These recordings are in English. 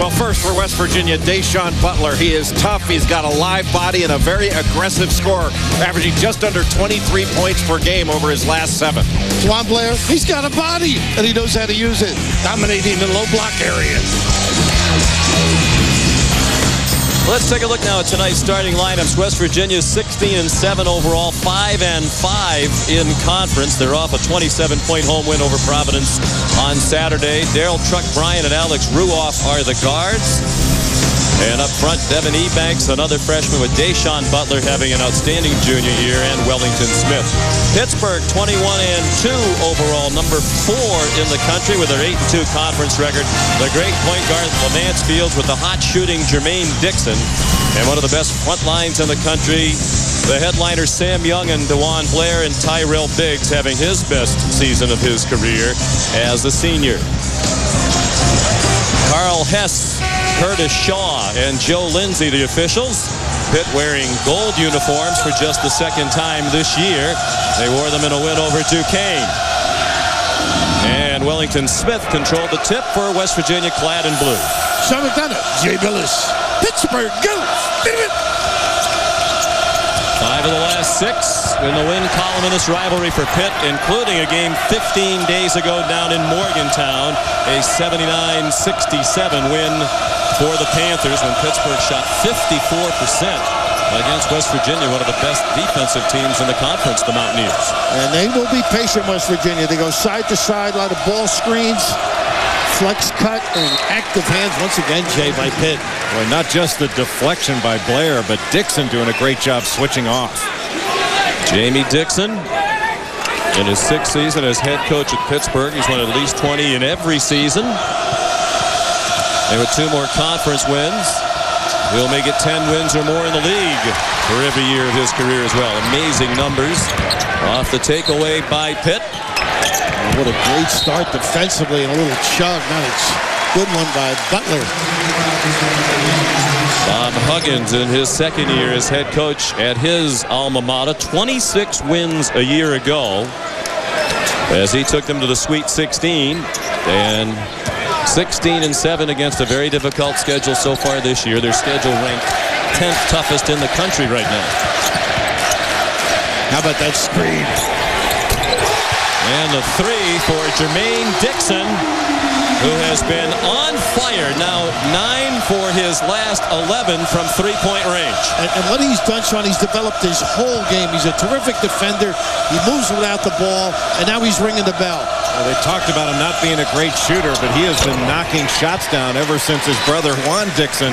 Well, first for West Virginia, Deshaun Butler. He is tough. He's got a live body and a very aggressive scorer, averaging just under 23 points per game over his last 7. Juan Blair, he's got a body, and he knows how to use it. Dominating the low block area. Let's take a look now at tonight's starting lineups. West Virginia 16-7 overall, 5-5 in conference. They're off a 27-point home win over Providence on Saturday. Darryl Truck Bryan and Alex Ruoff are the guards. And up front, Devin Ebanks, another freshman, with Deshaun Butler having an outstanding junior year, and Wellington Smith. Pittsburgh 21-2 overall, number 4 in the country with their 8-2 conference record. The great point guard Levance Fields with the hot shooting Jermaine Dixon, and one of the best front lines in the country, the headliners Sam Young and DeJuan Blair, and Tyrell Biggs having his best season of his career as a senior. Carl Hess, Curtis Shaw, and Joe Lindsay, the officials. Pitt wearing gold uniforms for just the second time this year. They wore them in a win over Duquesne. And Wellington Smith controlled the tip for West Virginia, clad in blue. Sean McDonough, Jay Billis, Pittsburgh, go! 5 of the last 6 in the win column in this rivalry for Pitt, including a game 15 days ago down in Morgantown, a 79-67 win for the Panthers when Pittsburgh shot 54% against West Virginia, one of the best defensive teams in the conference, the Mountaineers. And they will be patient, West Virginia. They go side to side, a lot of ball screens, flex cut, and active hands once again, Jay, by Pitt. Well, not just the deflection by Blair, but Dixon doing a great job switching off. Jamie Dixon, in his 6th season as head coach at Pittsburgh, he's won at least 20 in every season. And with 2 more conference wins, he'll make it 10 wins or more in the league for every year of his career as well. Amazing numbers off the takeaway by Pitt. What a great start defensively, and a little chug. Not a good one by Butler. Bob Huggins in his 2nd year as head coach at his alma mater, 26 wins a year ago as he took them to the Sweet 16, and 16-7 against a very difficult schedule so far this year. Their schedule ranked 10th toughest in the country right now. How about that screen? And the 3 for Jermaine Dixon, who has been on fire. Now 9 for his last 11 from 3-point range. And what he's done, Sean, he's developed his whole game. He's a terrific defender. He moves without the ball, and now he's ringing the bell. Well, they talked about him not being a great shooter, but he has been knocking shots down ever since his brother Juan Dixon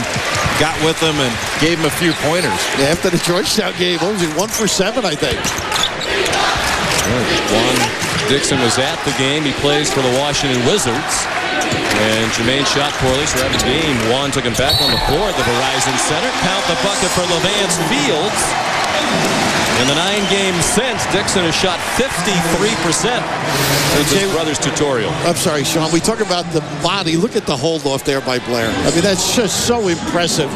got with him and gave him a few pointers. Yeah, after the Georgetown game, what was it, 1 for 7, I think. Juan Dixon was at the game. He plays for the Washington Wizards. And Jermaine shot poorly, so after the game, Juan took him back on the floor at the Verizon Center. Count the bucket for Levance Fields. In the 9 games since, Dixon has shot 53% since his brother's tutorial. I'm sorry, Sean. We talk about the body. Look at the hold off there by Blair. I mean, that's just so impressive.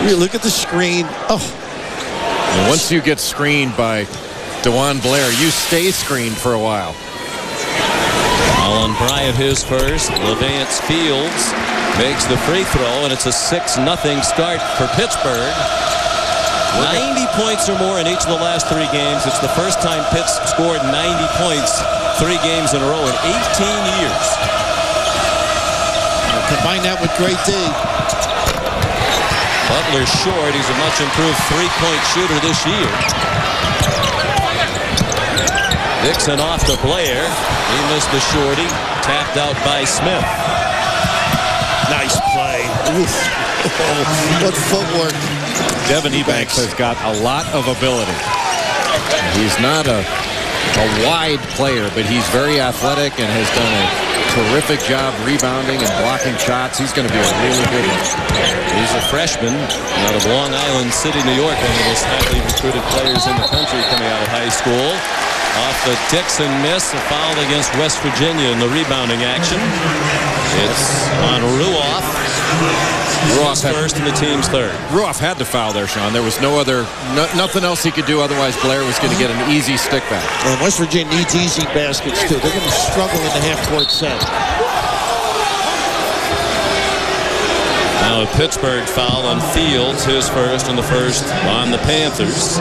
You look at the screen. Oh. And once you get screened by DeJuan Blair, you stay screened for a while. Alan Bryant his first. Levance Fields makes the free throw, and it's a 6-0 start for Pittsburgh. 90 points or more in each of the last 3 games. It's the first time Pitt's scored 90 points 3 games in a row in 18 years. Combine that with great D. Butler short. He's a much improved 3-point shooter this year. Dixon off to Blair. He missed the shorty. Tapped out by Smith. Nice play. Oof. Oh, what footwork. Devin Ebanks has got a lot of ability. He's not a wide player, but he's very athletic and has done a terrific job rebounding and blocking shots. He's going to be a really good one. He's a freshman out of Long Island City, New York, one of the most highly recruited players in the country coming out of high school. Off the Dixon miss, a foul against West Virginia in the rebounding action. It's on Ruoff. Ruoff first and the team's third. Ruoff had to foul there, Sean. There was nothing else he could do. Otherwise, Blair was going to get an easy stick back. And West Virginia needs easy baskets, too. They're going to struggle in the half-court set. Now a Pittsburgh foul on Fields, his first and the first on the Panthers.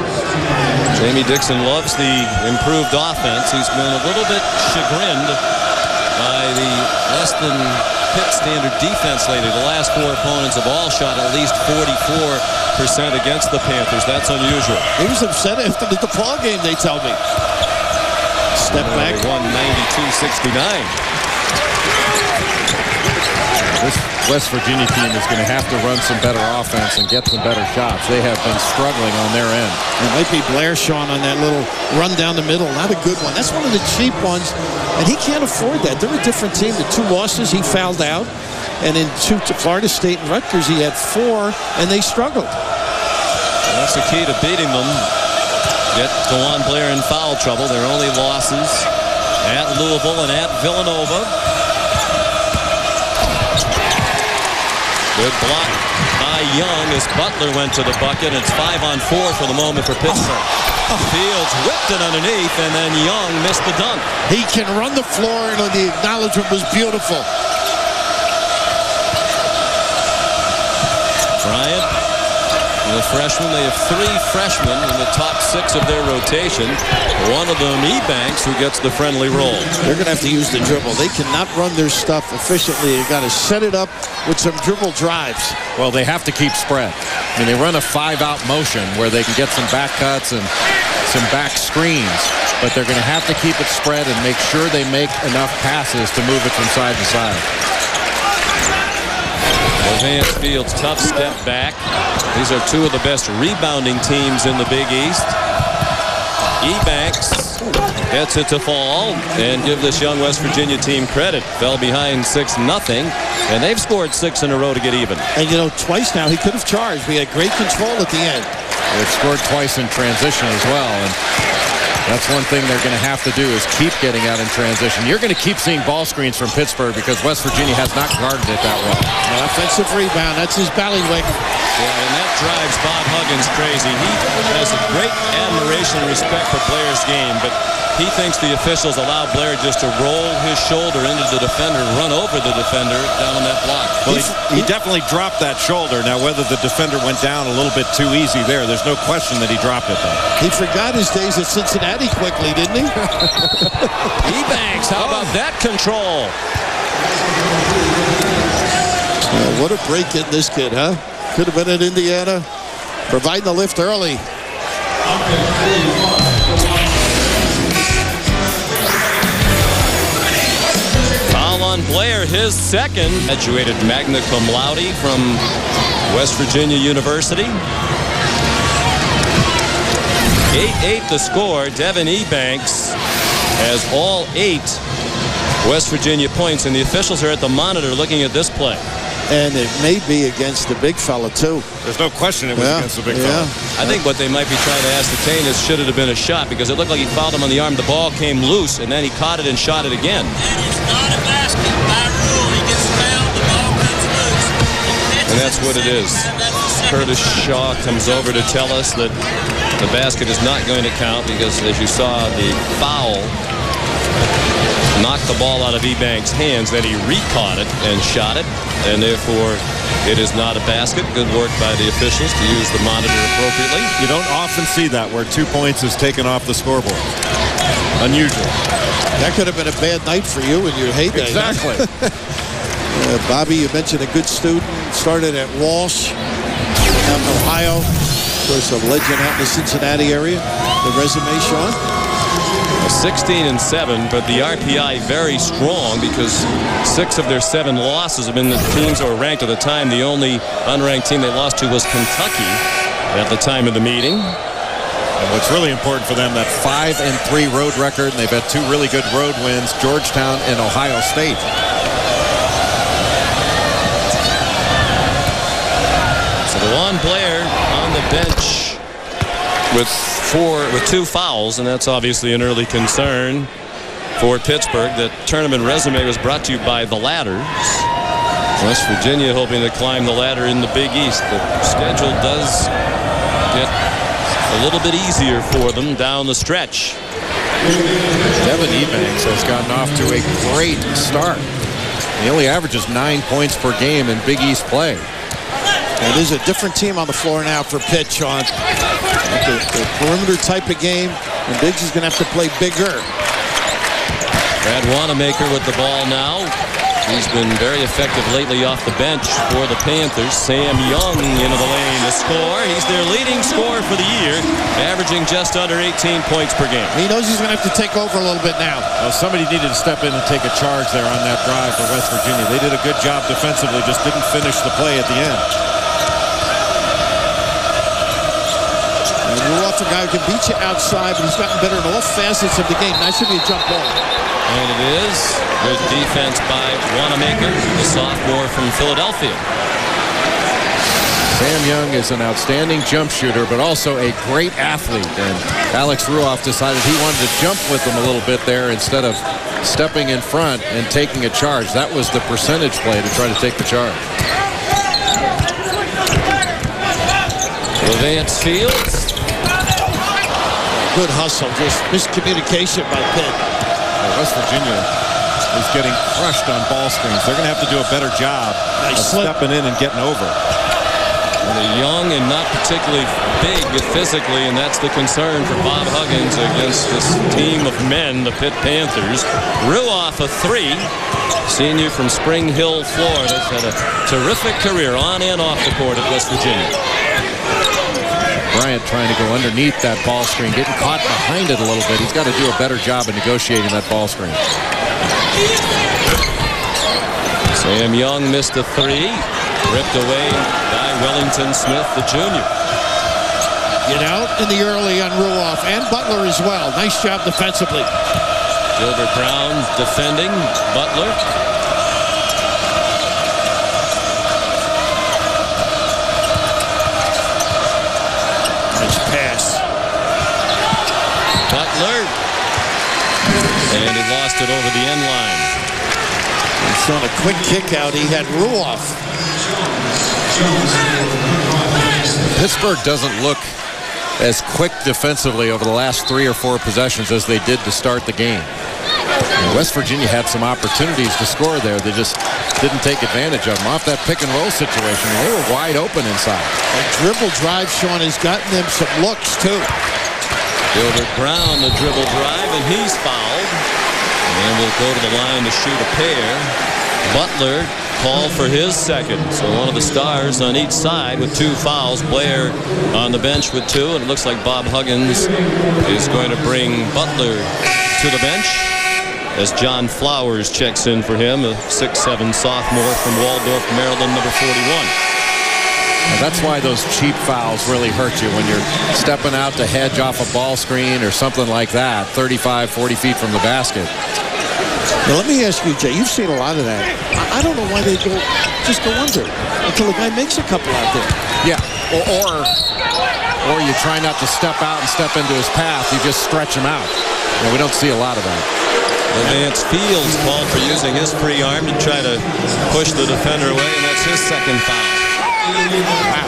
Jamie Dixon loves the improved offense. He's been a little bit chagrined by the less than Pitt standard defense lately. The last 4 opponents have all shot at least 44% against the Panthers. That's unusual. He was upset after the DePaul game, they tell me. Step back. They won 92-69. This West Virginia team is going to have to run some better offense and get some better shots. They have been struggling on their end. It might be Blair Sean on that little run down the middle. Not a good one. That's one of the cheap ones, and he can't afford that. They're a different team. The 2 losses, he fouled out. And in 2 to Florida State and Rutgers, he had 4, and they struggled. That's the key to beating them. Get DeJuan Blair in foul trouble. Their only losses at Louisville and at Villanova. Good block by Young as Butler went to the bucket. It's 5-on-4 for the moment for Pittsburgh. Fields whipped it underneath, and then Young missed the dunk. He can run the floor, and the acknowledgement was beautiful. Bryant, the freshman. They have 3 freshmen in the top 6 of their rotation. One of them, Ebanks, who gets the friendly roll. They're going to have to use the dribble. They cannot run their stuff efficiently. They've got to set it up with some dribble drives. Well, they have to keep spread. I mean, they run a 5-out motion where they can get some back cuts and some back screens, but they're going to have to keep it spread and make sure they make enough passes to move it from side to side. Vance Fields, tough step back. These are 2 of the best rebounding teams in the Big East. Ebanks gets it to fall, and give this young West Virginia team credit. Fell behind 6-0, and they've scored 6 in a row to get even. And you know, twice now he could have charged. We had great control at the end. They've scored twice in transition as well, and that's one thing they're going to have to do is keep getting out in transition. You're going to keep seeing ball screens from Pittsburgh because West Virginia has not guarded it that well. An offensive rebound. That's his ballywick. Yeah, and that drives Bob Huggins crazy. He has a great admiration and respect for Blair's game, but he thinks the officials allow Blair just to roll his shoulder into the defender, run over the defender down on that block. Well, he definitely dropped that shoulder. Now, whether the defender went down a little bit too easy there's no question that he dropped it, though. He forgot his days at Cincinnati quickly, didn't he? Ebanks, how about that control? Yeah, what a break in this kid, huh? Could have been at Indiana, providing the lift early. Foul on Blair, his second. Graduated magna cum laude from West Virginia University. 8-8 the score. Devin Ebanks has all 8 West Virginia points, and the officials are at the monitor looking at this play. And it may be against the big fella, too. There's no question it was against the big fella. I think what they might be trying to ascertain is should it have been a shot, because it looked like he fouled him on the arm. The ball came loose, and then he caught it and shot it again. That is not a basket. By rule, he gets fouled, the ball comes loose. And that's what it is. Curtis Shaw comes over to tell us that the basket is not going to count because, as you saw, the foul knocked the ball out of Ebanks' hands. Then he re-caught it and shot it, and therefore it is not a basket. Good work by the officials to use the monitor appropriately. You don't often see that where 2 points is taken off the scoreboard. Unusual. That could have been a bad night for you in your heyday. Exactly. Bobby, you mentioned a good student. Started at Walsh out in Ohio. Of course, a legend out in the Cincinnati area. The resume, Sean? 16-7, but the RPI very strong because 6 of their 7 losses have been the teams that were ranked at the time. The only unranked team they lost to was Kentucky at the time of the meeting. And what's really important for them, that 5-3 road record, and they've had 2 really good road wins, Georgetown and Ohio State. So DeJuan Blair on the bench with 2 fouls, and that's obviously an early concern for Pittsburgh. The tournament resume was brought to you by the Ladders. West Virginia hoping to climb the ladder in the Big East. The schedule does get a little bit easier for them down the stretch. Devin Ebanks has gotten off to a great start. He only averages 9 points per game in Big East play. And there's a different team on the floor now for Pitt, Sean. The perimeter type of game, and Biggs is going to have to play bigger. Brad Wanamaker with the ball now. He's been very effective lately off the bench for the Panthers. Sam Young into the lane to score. He's their leading scorer for the year, averaging just under 18 points per game. He knows he's going to have to take over a little bit now. Well, somebody needed to step in and take a charge there on that drive for West Virginia. They did a good job defensively, just didn't finish the play at the end. And we're off a guy who can beat you outside, but he's gotten better in all facets of the game. That should be a jump ball. And it is. Good defense by Wanamaker, the sophomore from Philadelphia. Sam Young is an outstanding jump shooter, but also a great athlete. And Alex Ruoff decided he wanted to jump with him a little bit there instead of stepping in front and taking a charge. That was the percentage play to try to take the charge. Levance Fields. Good hustle, just miscommunication by Pitt. West Virginia is getting crushed on ball screens. They're going to have to do a better job of stepping in and getting over. Well, they're young and not particularly big physically, and that's the concern for Bob Huggins against this team of men, the Pitt Panthers. Ruoff a three. Senior from Spring Hill, Florida. Has had a terrific career on and off the court at West Virginia. Bryant trying to go underneath that ball screen, getting caught behind it a little bit. He's got to do a better job of negotiating that ball screen. Sam Young missed a three. Ripped away by Wellington Smith, the junior. Get out in the early on Ruoff and Butler as well. Nice job defensively. Gilbert Brown defending Butler. Butler, and he lost it over the end line. He's on a quick kick out. He had Ruoff. Pittsburgh doesn't look as quick defensively over the last 3 or 4 possessions as they did to start the game. And West Virginia had some opportunities to score there. They just didn't take advantage of them. Off that pick and roll situation, they were wide open inside. A dribble drive, Sean, has gotten them some looks, too. Gilbert Brown, the dribble drive, and he's fouled. And will go to the line to shoot a pair. Butler called for his second. So one of the stars on each side with 2 fouls. Blair on the bench with 2. And it looks like Bob Huggins is going to bring Butler to the bench as John Flowers checks in for him, a 6'7" sophomore from Waldorf, Maryland, number 41. Now that's why those cheap fouls really hurt you when you're stepping out to hedge off a ball screen or something like that, 35, 40 feet from the basket. Now, let me ask you, Jay, you've seen a lot of that. I don't know why they just go under until the guy makes a couple out there. Yeah, or you try not to step out and step into his path. You just stretch him out. And we don't see a lot of that. Levance Fields called for using his free arm to try to push the defender away, and that's his second foul. Wow.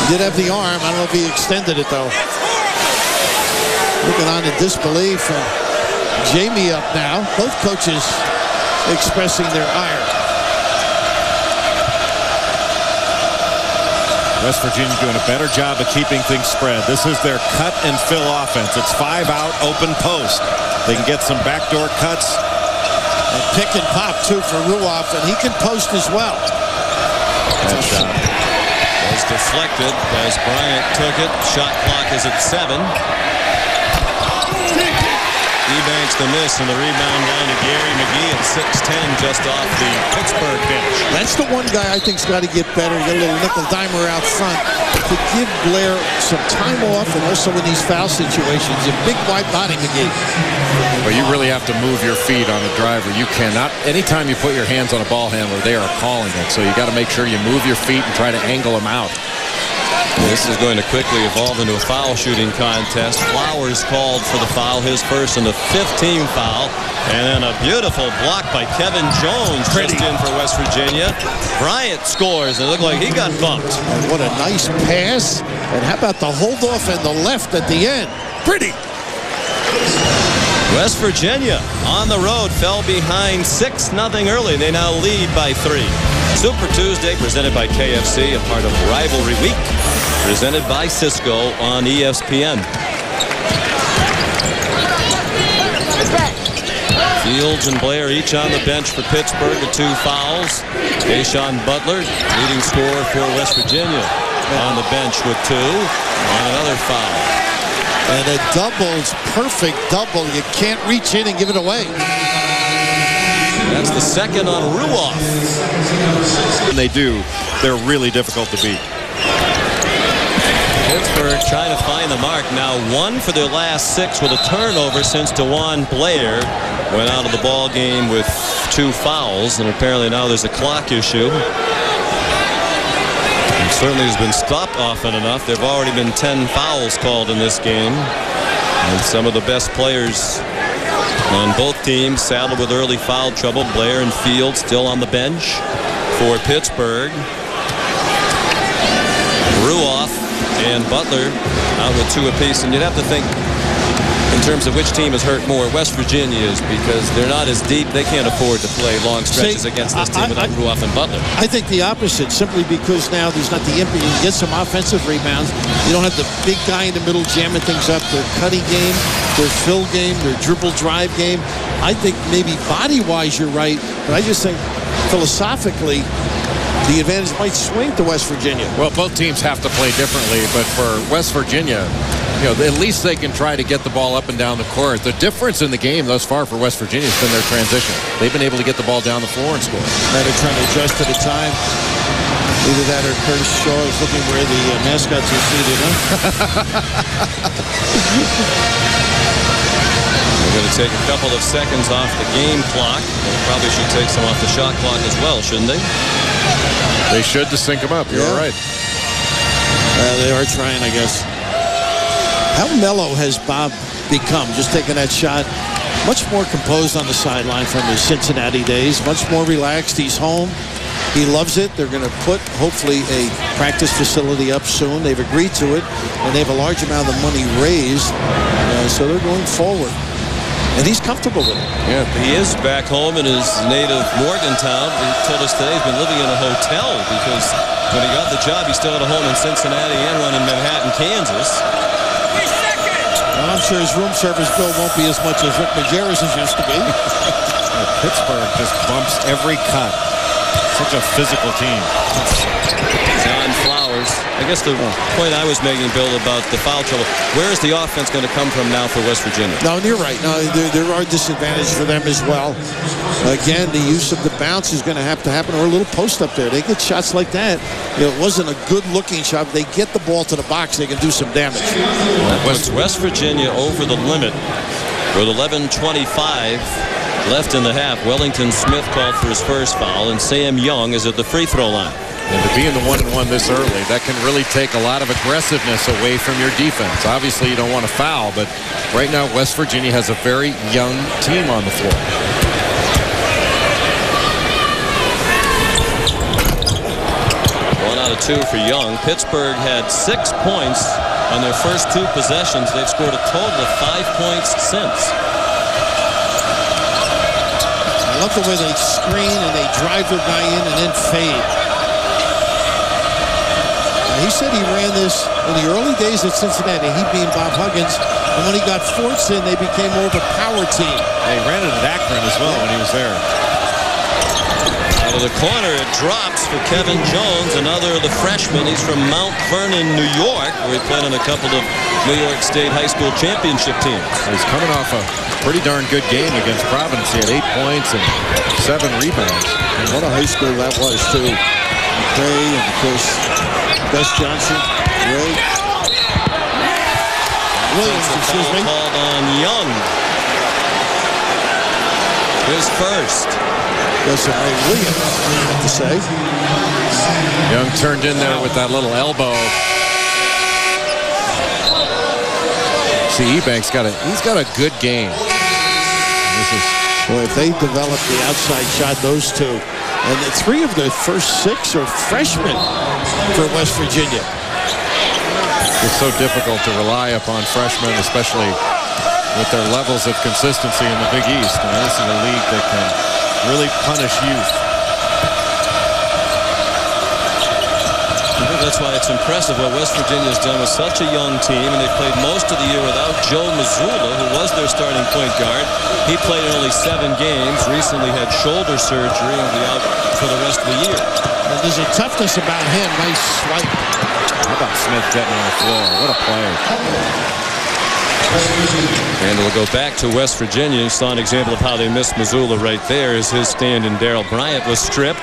He did have the arm. I don't know if he extended it, though. Looking on in disbelief. Jamie up now. Both coaches expressing their ire. West Virginia doing a better job of keeping things spread. This is their cut and fill offense. It's 5 out, open post. They can get some backdoor cuts. And pick and pop, too, for Ruoff, and he can post as well. That shot was deflected as Bryant took it. Shot clock is at 7. Ebanks the miss, and the rebound line to Gary McGee at 6'10", just off the Pittsburgh bench. That's the one guy I think's got to get better. Get a little nickel dimer out front to give Blair some time off, and also in these foul situations. A big wide body, McGee. Well, you really have to move your feet on a driver. You cannot. Anytime you put your hands on a ball handler, they are calling it. So you got to make sure you move your feet and try to angle them out. This is going to quickly evolve into a foul shooting contest. Flowers called for the foul, his first and the 15th foul. And then a beautiful block by Kevin Jones just in for West Virginia. Bryant scores, and it looked like he got bumped. And what a nice pass. And how about the hold off and the left at the end? Pretty. West Virginia on the road fell behind 6-0 early. They now lead by 3. Super Tuesday presented by KFC, a part of Rivalry Week, presented by Cisco on ESPN. Fields and Blair each on the bench for Pittsburgh, the 2 fouls. Deshaun Butler, leading scorer for West Virginia, on the bench with 2 on another foul. And a double's perfect double. You can't reach in and give it away. That's the second on Ruoff. When they do, they're really difficult to beat. Pittsburgh trying to find the mark. Now 1 for their last 6 with a turnover since DeJuan Blair went out of the ball game with 2 fouls. And apparently now there's a clock issue. It certainly has been stopped often enough. There have already been 10 fouls called in this game. And some of the best players on both teams saddled with early foul trouble. Blair and Fields still on the bench for Pittsburgh. Ruoff and Butler out with 2 apiece. And you'd have to think, in terms of which team is hurt more, West Virginia is, because they're not as deep. They can't afford to play long stretches against this team without Ruoff and Butler. I think the opposite, simply because now there's not the impetus. You get some offensive rebounds. You don't have the big guy in the middle jamming things up. Their cutting game, their fill game, their dribble drive game. I think maybe body-wise you're right, but I just think philosophically the advantage might swing to West Virginia. Well, both teams have to play differently, but for West Virginia, you know, at least they can try to get the ball up and down the court. The difference in the game thus far for West Virginia has been their transition. They've been able to get the ball down the floor and score. Now they're trying to adjust to the time. Either that or Curtis Shaw is looking where the mascots are seated, huh? They're going to take a couple of seconds off the game clock. They probably should take some off the shot clock as well, shouldn't they? They should to sync them up. You're all right. They are trying, I guess. How mellow has Bob become? Just taking that shot. Much more composed on the sideline from his Cincinnati days. Much more relaxed. He's home. He loves it. They're going to put, hopefully, a practice facility up soon. They've agreed to it, and they have a large amount of money raised, so they're going forward. And he's comfortable with it. Yeah, he is back home in his native Morgantown. He told us today he's been living in a hotel because when he got the job, he still had a home in Cincinnati and one in Manhattan, Kansas. Well, I'm sure his room service bill won't be as much as Rick Majerus used to be. Pittsburgh just bumps every cut. Such a physical team. John Flowers. I guess the point I was making, Bill, about the foul trouble, where is the offense going to come from now for West Virginia? No, you're right. No, there are disadvantages for them as well. Again, the use of the bounce is going to have to happen, or a little post up there. They get shots like that. You know, it wasn't a good-looking shot. They get the ball to the box, they can do some damage. That puts West Virginia over the limit with 11:25 left in the half. Wellington Smith called for his first foul, and Sam Young is at the free throw line. And to be in the 1-and-1 this early, that can really take a lot of aggressiveness away from your defense. Obviously, you don't want to foul, but right now West Virginia has a very young team on the floor. 1 out of 2 for Young. Pittsburgh had 6 points on their first 2 possessions. They've scored a total of 5 points since. I love the way they screen and they drive their guy in and then fade. He said he ran this in the early days at Cincinnati, he being Bob Huggins, and when he got Forts in, they became more of a power team. They ran it at Akron as well when he was there. Out of the corner, it drops for Kevin Jones, another of the freshmen. He's from Mount Vernon, New York, where he played on a couple of New York State high school championship teams. He's coming off a pretty darn good game against Providence. He had 8 points and 7 rebounds. And what a high school that was, too. McRae and, of course, Gus Johnson, Ray. Williams, excuse me. Called on Young. His first. Yes, Ray Williams, I have to say. Young turned in there with that little elbow. See, Ebank's got a good game. Boy, if they develop the outside shot, those two. And the 3 of the first 6 are freshmen for West Virginia. It's so difficult to rely upon freshmen, especially with their levels of consistency in the Big East. I mean, this is a league that can really punish youth. I think that's why it's impressive what West Virginia has done with such a young team, and they played most of the year without Joe Mazzulla, who was their starting point guard. He played in only 7 games, recently had shoulder surgery and will be out for the rest of the year. And there's a toughness about him. Nice swipe. How about Smith getting on the floor? What a play. And we'll go back to West Virginia. You saw an example of how they missed Mazzulla right there as his stand-in Darrell Bryant was stripped.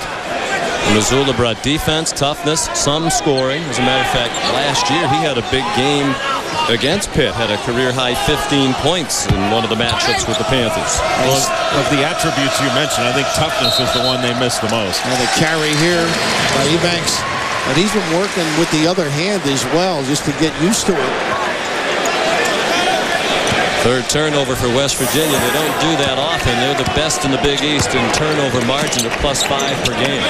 Mazzulla brought defense, toughness, some scoring. As a matter of fact, last year he had a big game against Pitt, had a career-high 15 points in one of the matchups with the Panthers. Well, of the attributes you mentioned, I think toughness is the one they miss the most. And the carry here by Ebanks. And he's been working with the other hand as well, just to get used to it. Third turnover for West Virginia. They don't do that often. They're the best in the Big East in turnover margin of +5 per game.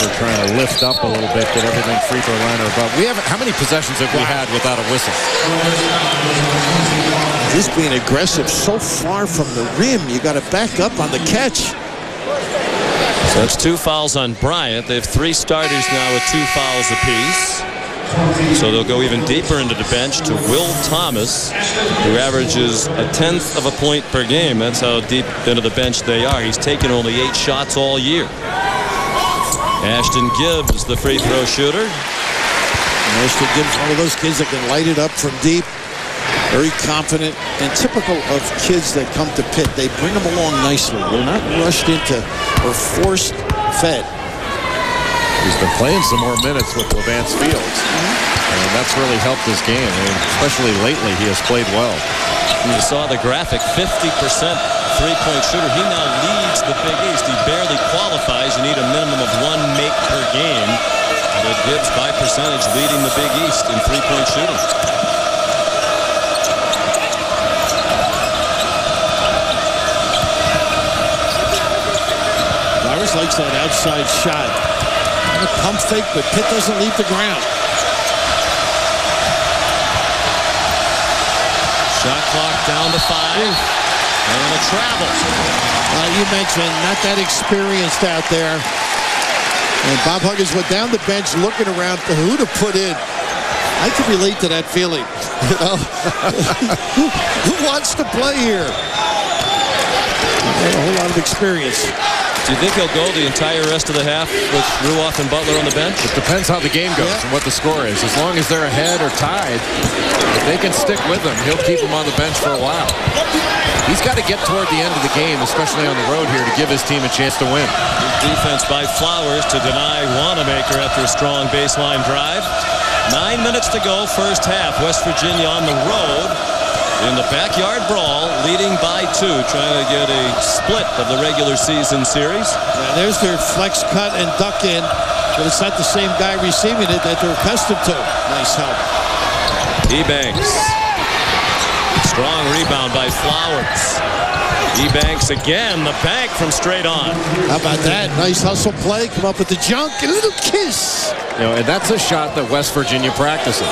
They're trying to lift up a little bit, get everything free throw line or above. How many possessions have we had without a whistle? Just being aggressive so far from the rim. You got to back up on the catch. So it's 2 fouls on Bryant. They have 3 starters now with 2 fouls apiece. So they'll go even deeper into the bench to Will Thomas, who averages 1/10 of a point per game. That's how deep into the bench they are. He's taken only 8 shots all year. Ashton Gibbs, the free throw shooter. Ashton Gibbs, one of those kids that can light it up from deep. Very confident and typical of kids that come to Pitt. They bring them along nicely. They're not rushed into or forced fed. He's been playing some more minutes with Levance Fields. And that's really helped his game. I mean, especially lately, he has played well. You saw the graphic, 50% three-point shooter. He now leads the Big East. He barely qualifies. You need a minimum of 1 make per game. But Gibbs, by percentage, leading the Big East in three-point shooting. Flowers likes that outside shot. A pump fake, but Pitt doesn't leave the ground. Shot clock down to 5. And a travel. You mentioned not that experienced out there. And Bob Huggins went down the bench looking around for who to put in. I can relate to that feeling. You know? Who wants to play here? A whole lot of experience. Do you think he'll go the entire rest of the half with Ruoff and Butler on the bench? It depends how the game goes and what the score is. As long as they're ahead or tied, if they can stick with him, he'll keep him on the bench for a while. He's got to get toward the end of the game, especially on the road here, to give his team a chance to win. Good defense by Flowers to deny Wanamaker after a strong baseline drive. 9 minutes to go, first half. West Virginia on the road in the backyard brawl, leading by 2, trying to get a split of the regular season series. Yeah, there's their flex cut and duck in, but it's not the same guy receiving it that they're accustomed to. Nice help. Ebanks. Strong rebound by Flowers. Ebanks again, the bank from straight on. How about that? Nice hustle play, come up with the junk, and a little kiss. You know, and that's a shot that West Virginia practices.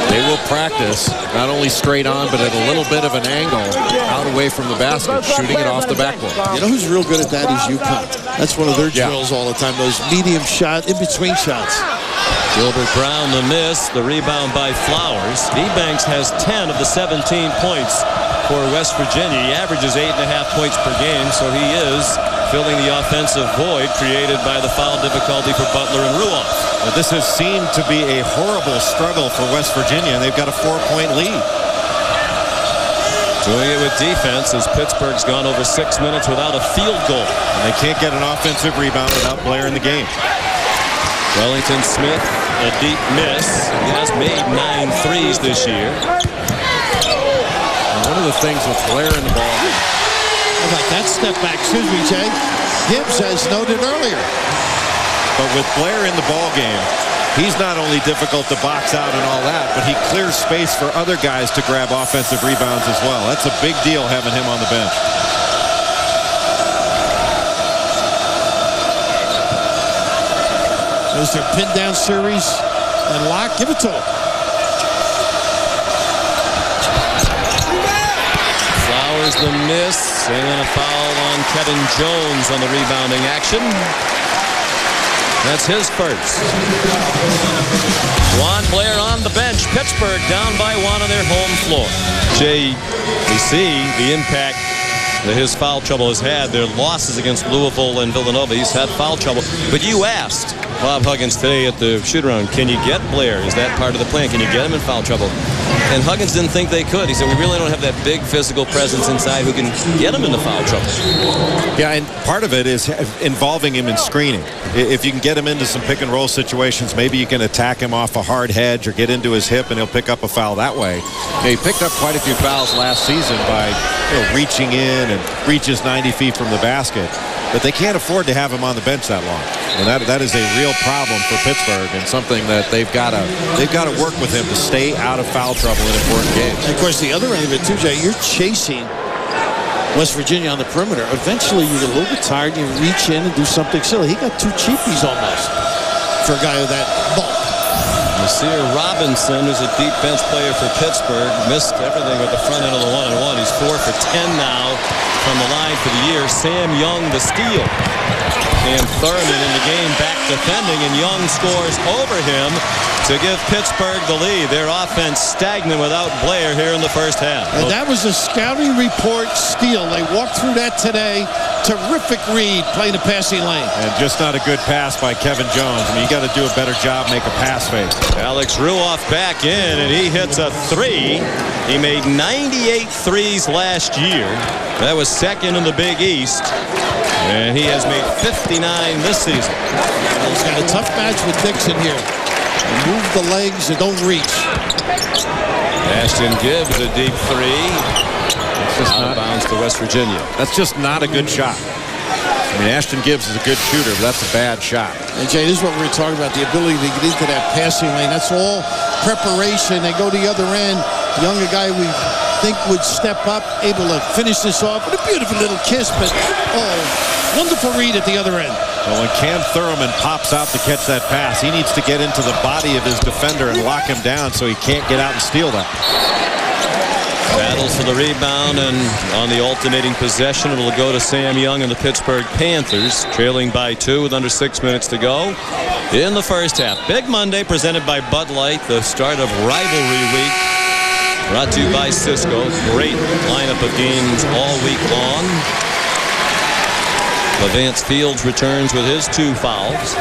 They will practice not only straight on, but at a little bit of an angle out away from the basket, shooting it off the backboard. You know who's real good at that is UConn. That's one of their drills all the time, those medium shot, in-between shots. Gilbert Brown the miss, the rebound by Flowers. Ebanks has 10 of the 17 points for West Virginia. He averages 8.5 points per game, so he is filling the offensive void created by the foul difficulty for Butler and Ruoff. Well, this has seemed to be a horrible struggle for West Virginia. They've got a 4-point lead. Doing it with defense as Pittsburgh's gone over 6 minutes without a field goal. And they can't get an offensive rebound without Blair in the game. Wellington Smith, a deep miss. He has made 9 threes this year. And one of the things with Blair in the ball. How about that step back? Excuse me, Jay. Gibbs has noted earlier. But with Blair in the ball game, he's not only difficult to box out and all that, but he clears space for other guys to grab offensive rebounds as well. That's a big deal having him on the bench. There's their pin down series. And Locke, give it to him. the miss, and then a foul on Kevin Jones on the rebounding action. That's his first. Juan Blair on the bench. Pittsburgh down by 1 on their home floor. Jay, we see the impact that his foul trouble has had. Their losses against Louisville and Villanova, he's had foul trouble. But you asked Bob Huggins today at the shoot-around, can you get Blair? Is that part of the plan? Can you get him in foul trouble? And Huggins didn't think they could. He said, we really don't have that big physical presence inside who can get him into foul trouble. Yeah, and part of it is involving him in screening. If you can get him into some pick-and-roll situations, maybe you can attack him off a hard hedge or get into his hip, and he'll pick up a foul that way. Yeah, he picked up quite a few fouls last season by reaching in and reaches 90 feet from the basket. But they can't afford to have him on the bench that long. And that is a real problem for Pittsburgh, and something that they've got to work with him to stay out of foul trouble in important games. And of course, the other end of it too, Jay, you're chasing West Virginia on the perimeter. Eventually, you get a little bit tired, you reach in and do something silly. He got 2 cheapies almost for a guy with that bulk. Nasir Robinson, who's a deep bench player for Pittsburgh, missed everything with the front end of the 1-on-1. He's 4 for 10 now from the line for the year. Sam Young, the steal. And Thurman in the game back defending, and Young scores over him to give Pittsburgh the lead. Their offense stagnant without Blair here in the first half. And that was a scouting report steal. They walked through that today. Terrific read playing the passing lane. And just not a good pass by Kevin Jones. I mean, you got to do a better job, make a pass fake. Alex Ruoff back in, and he hits a 3. He made 98 threes last year. That was second in the Big East. And he has made 59 this season. He's got a tough match with Dixon here. Move the legs and don't reach. Ashton Gibbs, a deep 3. It's just out of bounds to West Virginia. That's just not a good shot. I mean, Ashton Gibbs is a good shooter, but that's a bad shot. And Jay, this is what we were talking about, the ability to get into that passing lane. That's all preparation. They go to the other end. Young, a guy we think would step up, able to finish this off with a beautiful little kiss, but wonderful read at the other end. Well, when Cam Thurman pops out to catch that pass, he needs to get into the body of his defender and lock him down so he can't get out and steal that. Battles for the rebound, and on the alternating possession, it'll go to Sam Young and the Pittsburgh Panthers, trailing by 2 with under 6 minutes to go in the first half. Big Monday presented by Bud Light, the start of rivalry week, brought to you by Cisco. Great lineup of games all week long. Levance Fields returns with his 2 fouls.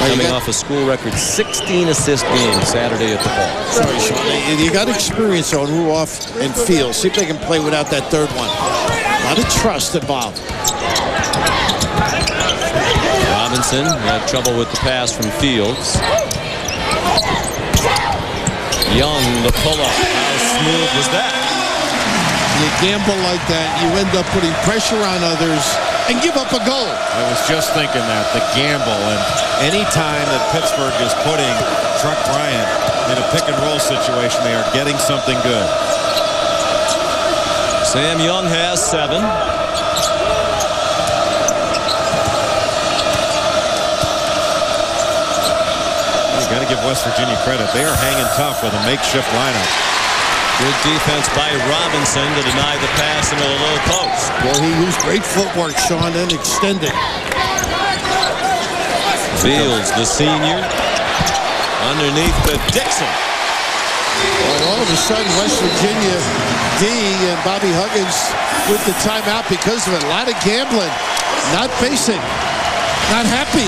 Coming off a school record 16 assist game Saturday at the ball. Sorry, Sean. You got experience on Ruoff and Fields. See if they can play without that third one. A lot of trust involved. Robinson had trouble with the pass from Fields. Young, the pull-up. How smooth was that? You gamble like that, you end up putting pressure on others and give up a goal. I was just thinking that, the gamble. And any time that Pittsburgh is putting Truck Bryant in a pick-and-roll situation, they are getting something good. Sam Young has 7. You got to give West Virginia credit. They are hanging tough with a makeshift lineup. Good defense by Robinson to deny the pass into the low post. Well, he used great footwork, Sean, and extended. Fields, the senior, underneath the Dixon. Well, all of a sudden, West Virginia D and Bobby Huggins with the timeout because of it. A lot of gambling, not facing, not happy.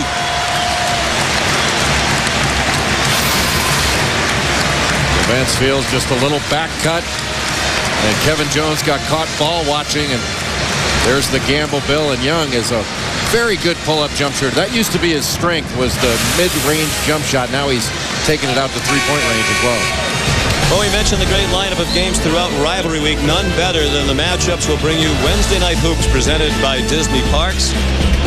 Vance Fields just a little back cut, and Kevin Jones got caught ball watching, and there's the gamble. Bill, and Young is a very good pull-up jump shooter. That used to be his strength, was the mid-range jump shot. Now he's taking it out to three-point range as well. Well, we mentioned the great lineup of games throughout rivalry week. None better than the matchups we'll bring you Wednesday Night Hoops presented by Disney Parks.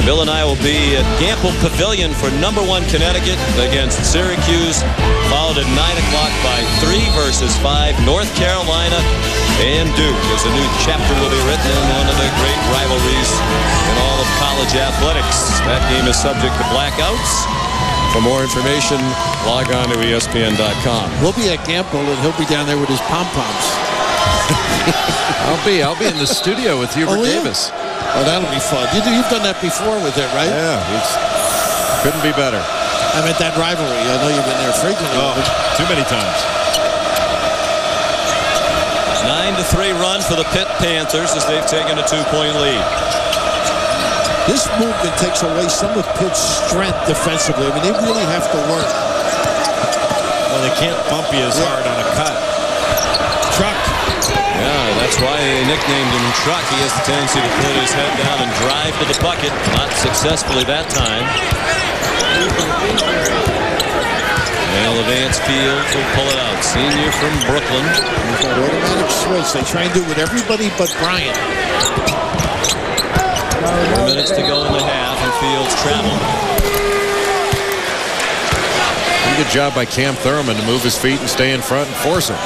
Bill and I will be at Gamble Pavilion for #1 Connecticut against Syracuse, followed at 9 o'clock by 3 versus 5 North Carolina and Duke, as a new chapter will be written in one of the great rivalries in all of college athletics. That game is subject to blackouts. For more information, log on to ESPN.com. We'll be at Gamble, and he'll be down there with his pom-poms. I'll be in the studio with Hubert Davis. Oh, that'll be fun. You've done that before with it, right? Yeah, couldn't be better. I meant that rivalry. I know you've been there frequently. Oh, too many times. 9-3 run for the Pitt Panthers as they've taken a 2-point lead. This movement takes away some of Pitt's strength defensively. I mean, they really have to work. Well, they can't bump you as hard on a cut. Truck. Yeah, that's why they nicknamed him Truck. He has the tendency to put his head down and drive to the bucket. Not successfully that time. Well, Levance Fields will pull it out. Senior from Brooklyn. There's that automatic switch. They try and do it with everybody but Bryant. 4 minutes to go in the half, and Fields travel. Pretty good job by Cam Thurman to move his feet and stay in front and force it.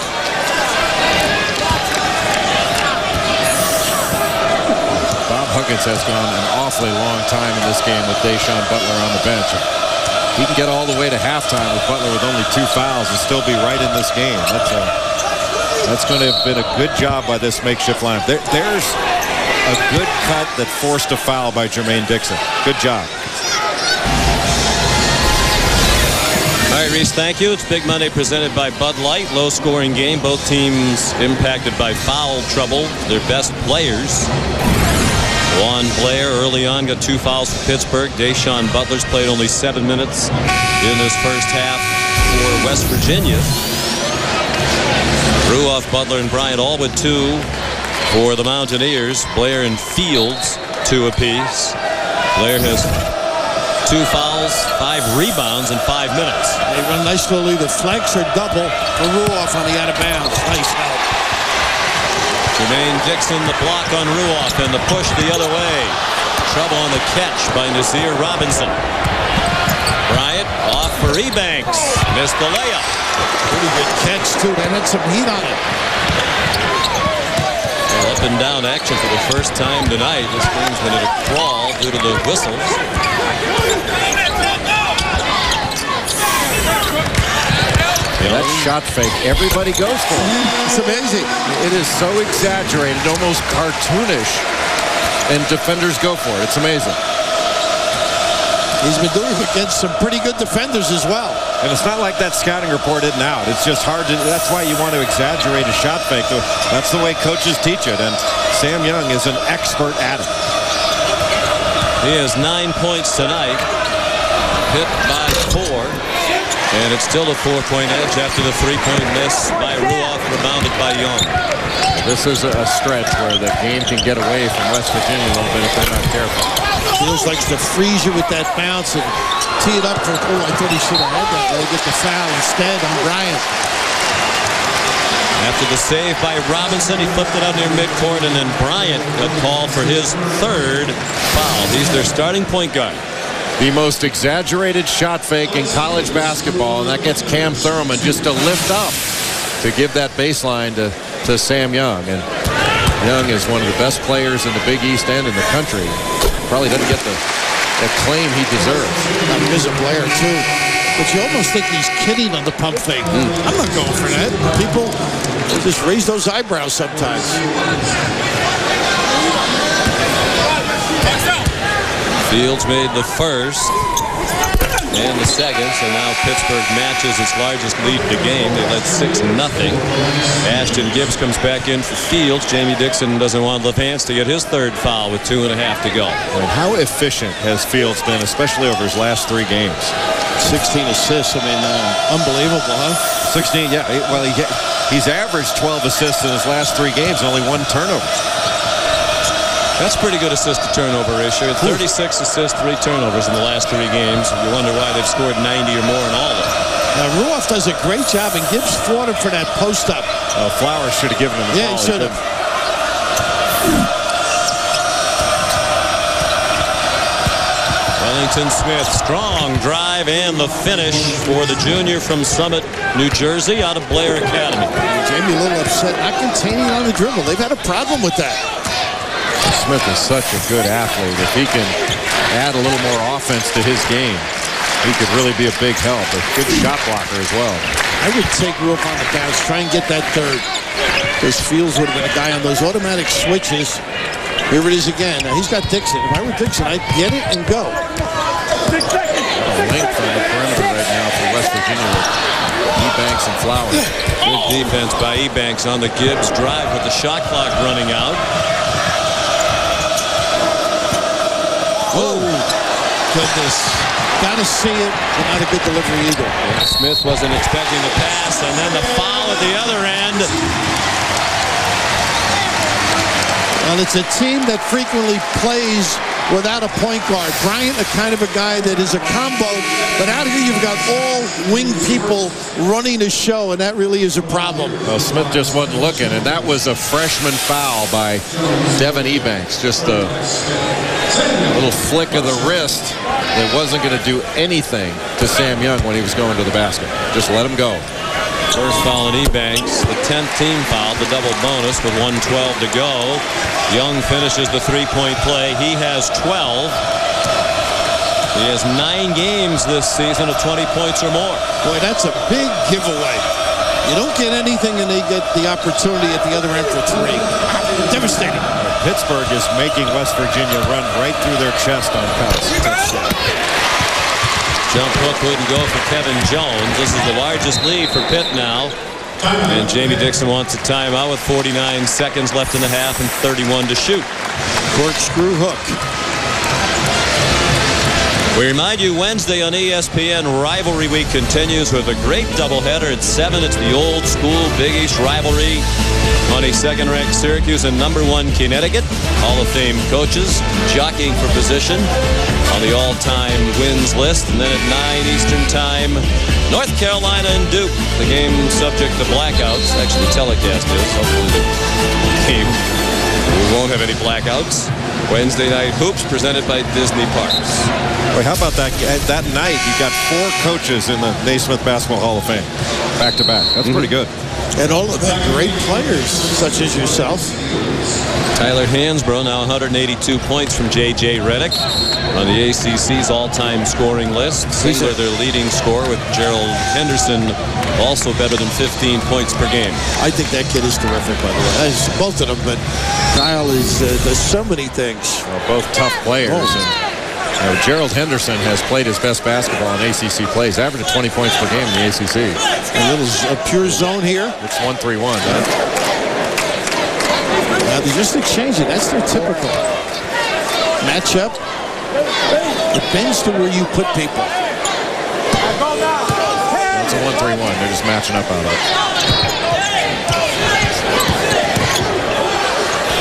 Bob Huggins has gone an awfully long time in this game with Deshaun Butler on the bench. He can get all the way to halftime with Butler with only 2 fouls and still be right in this game. That's going to have been a good job by this makeshift lineup. There's a good cut that forced a foul by Jermaine Dixon. Good job. All right, Reese, thank you. It's Big Monday presented by Bud Light. Low-scoring game. Both teams impacted by foul trouble. Their best players. Juan Blair early on got 2 fouls for Pittsburgh. Deshaun Butler's played only 7 minutes in this first half for West Virginia. Ruoff, Butler, and Bryant all with 2 for the Mountaineers. Blair and Fields 2 apiece. Blair has 2 fouls, 5 rebounds in 5 minutes. They run nicely the flex or double for Ruoff on the out of bounds. Nice help. Jermaine Dixon, the block on Ruoff, and the push the other way. Trouble on the catch by Nasir Robinson. Bryant off for Ebanks. Missed the layup. Pretty good catch, too. They had some heat on it. Well, up and down action for the first time tonight. This game's been at a crawl due to the whistles. That shot fake, everybody goes for it. It's amazing. It is so exaggerated, almost cartoonish, and defenders go for it. It's amazing. He's been doing it against some pretty good defenders as well. And it's not like that scouting report isn't out. It's just hard to, that's why you want to exaggerate a shot fake. That's the way coaches teach it, and Sam Young is an expert at it. He has 9 points tonight. Hit by 4. And it's still a 4-point edge after the 3-point miss by Ruoff, rebounded by Young. This is a stretch where the game can get away from West Virginia a little bit if they're not careful. Fields likes to freeze you with that bounce and tee it up for, I thought he should have had that. They get the foul instead on Bryant. After the save by Robinson, he flipped it out near midcourt, and then Bryant got called for his 3rd foul. He's their starting point guard. The most exaggerated shot fake in college basketball, and that gets Cam Thurman just to lift up to give that baseline to Sam Young. And Young is one of the best players in the Big East and in the country. Probably doesn't get the claim he deserves. He's a player, too. But you almost think he's kidding on the pump fake. I'm not going for that. People just raise those eyebrows sometimes. Fields made the first and the second, so now Pittsburgh matches its largest lead in the game. They led 6-0. Ashton Gibbs comes back in for Fields. Jamie Dixon doesn't want Levance to get his 3rd foul with 2.5 to go. And how efficient has Fields been, especially over his last 3 games? 16 assists. I mean, unbelievable, huh? 16, yeah. Well, he's averaged 12 assists in his last 3 games, only 1 turnover. That's pretty good assist-to-turnover ratio. 36 assists, 3 turnovers in the last 3 games. You wonder why they've scored 90 or more in all of them. Now, Ruoff does a great job, and Gibbs fought him for that post-up. Flowers should have given him the ball. Yeah, he should have. Wellington Smith, strong drive and the finish for the junior from Summit, New Jersey, out of Blair Academy. Jamie a little upset, not containing on the dribble. They've had a problem with that. Smith is such a good athlete. If he can add a little more offense to his game, He could really be a big help. A good shot blocker as well. I would take Roof on the bounce, try and get that third. Because Fields would have been a guy on those automatic switches. Here it is again. Now he's got Dixon. If I were Dixon, I'd get it and go. Length on the perimeter right now for West Virginia with Ebanks and Flowers. Good defense by Ebanks on the Gibbs drive with the shot clock running out. Oh, goodness. Got to see it, but not a good delivery either. Yeah, Smith wasn't expecting the pass, and then the foul at the other end. Well, it's a team that frequently plays without a point guard. Bryant, a kind of a guy that is a combo, but out here you've got all wing people running the show, and that really is a problem. Well, Smith just wasn't looking, and that was a freshman foul by Devin Ebanks. Just a little flick of the wrist that wasn't going to do anything to Sam Young when he was going to the basket. Just let him go. First foul on Ebanks, the 10th team foul, the double bonus with 1:12 to go. Young finishes the three-point play. He has 12. He has 9 games this season of 20 points or more. Boy, that's a big giveaway. You don't get anything and they get the opportunity at the other end for 3. Devastating. Pittsburgh is making West Virginia run right through their chest on cuts. Jump hook wouldn't go for Kevin Jones. This is the largest lead for Pitt now. And Jamie Dixon wants a timeout with 49 seconds left in the half and 31 to shoot. Corkscrew hook. We remind you, Wednesday on ESPN, Rivalry Week continues with a great doubleheader at 7. It's the old school Big East rivalry. 22nd-ranked Syracuse and #1 Connecticut. Hall of Fame coaches jockeying for position on the all-time wins list. And then at 9 Eastern time, North Carolina and Duke. The game subject to blackouts. Actually, the telecast is. Hopefully the game, we won't have any blackouts. Wednesday night hoops presented by Disney Parks. Wait, how about that? That night, you got 4 coaches in the Naismith Basketball Hall of Fame, back to back. That's pretty good. And all of them great players, such as yourself. Tyler Hansbrough now 182 points from J.J. Redick on the ACC's all-time scoring list. Singler, their leading scorer, with Gerald Henderson also better than 15 points per game. I think that kid is terrific, by the way. Both of them, but Kyle does so many things. Well, both tough players. And Gerald Henderson has played his best basketball in ACC plays, averaging 20 points per game in the ACC. A little pure zone here. It's 1-3-1. Now they're just exchanging. That's their typical matchup. It bends to where you put people. It's a 1-3-1. They're just matching up out of it.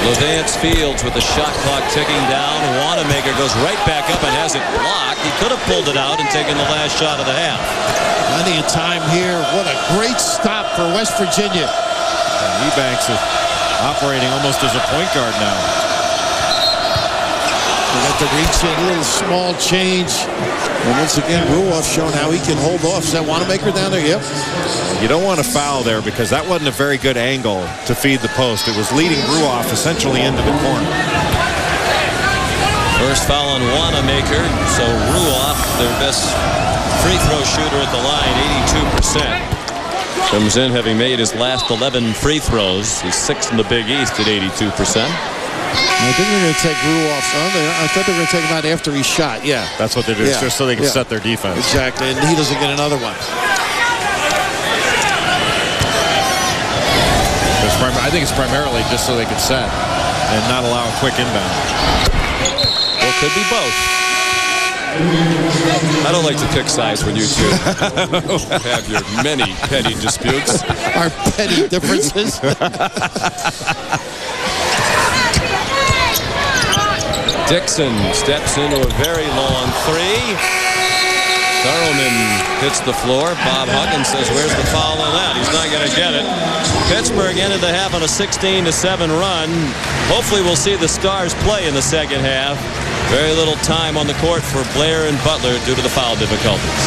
Levance Fields with the shot clock ticking down. Wanamaker goes right back up and has it blocked. He could have pulled it out and taken the last shot of the half. Plenty of time here. What a great stop for West Virginia. And Ebanks is operating almost as a point guard now. We got the reach in, a little small change. And once again, Ruoff showing how he can hold off. Is that Wanamaker down there? Yep. You don't want to foul there because that wasn't a very good angle to feed the post. It was leading Ruoff essentially into the corner. First foul on Wanamaker. So Ruoff, their best free throw shooter at the line, 82%. Comes in having made his last 11 free throws. He's 6th in the Big East at 82%. I think they're going to take Ruoff. I thought they were going to take him out after he shot. Yeah. That's what they do, just so they can set their defense. Exactly, and he doesn't get another one. I think it's primarily just so they can set and not allow a quick inbound. Well, it could be both. I don't like to pick sides when you two have your many petty disputes. Our petty differences. Dixon steps into a very long 3. Thurman hits the floor. Bob Huggins says, where's the foul on that? He's not going to get it. Pittsburgh ended the half on a 16-7 run. Hopefully we'll see the Stars play in the second half. Very little time on the court for Blair and Butler due to the foul difficulties.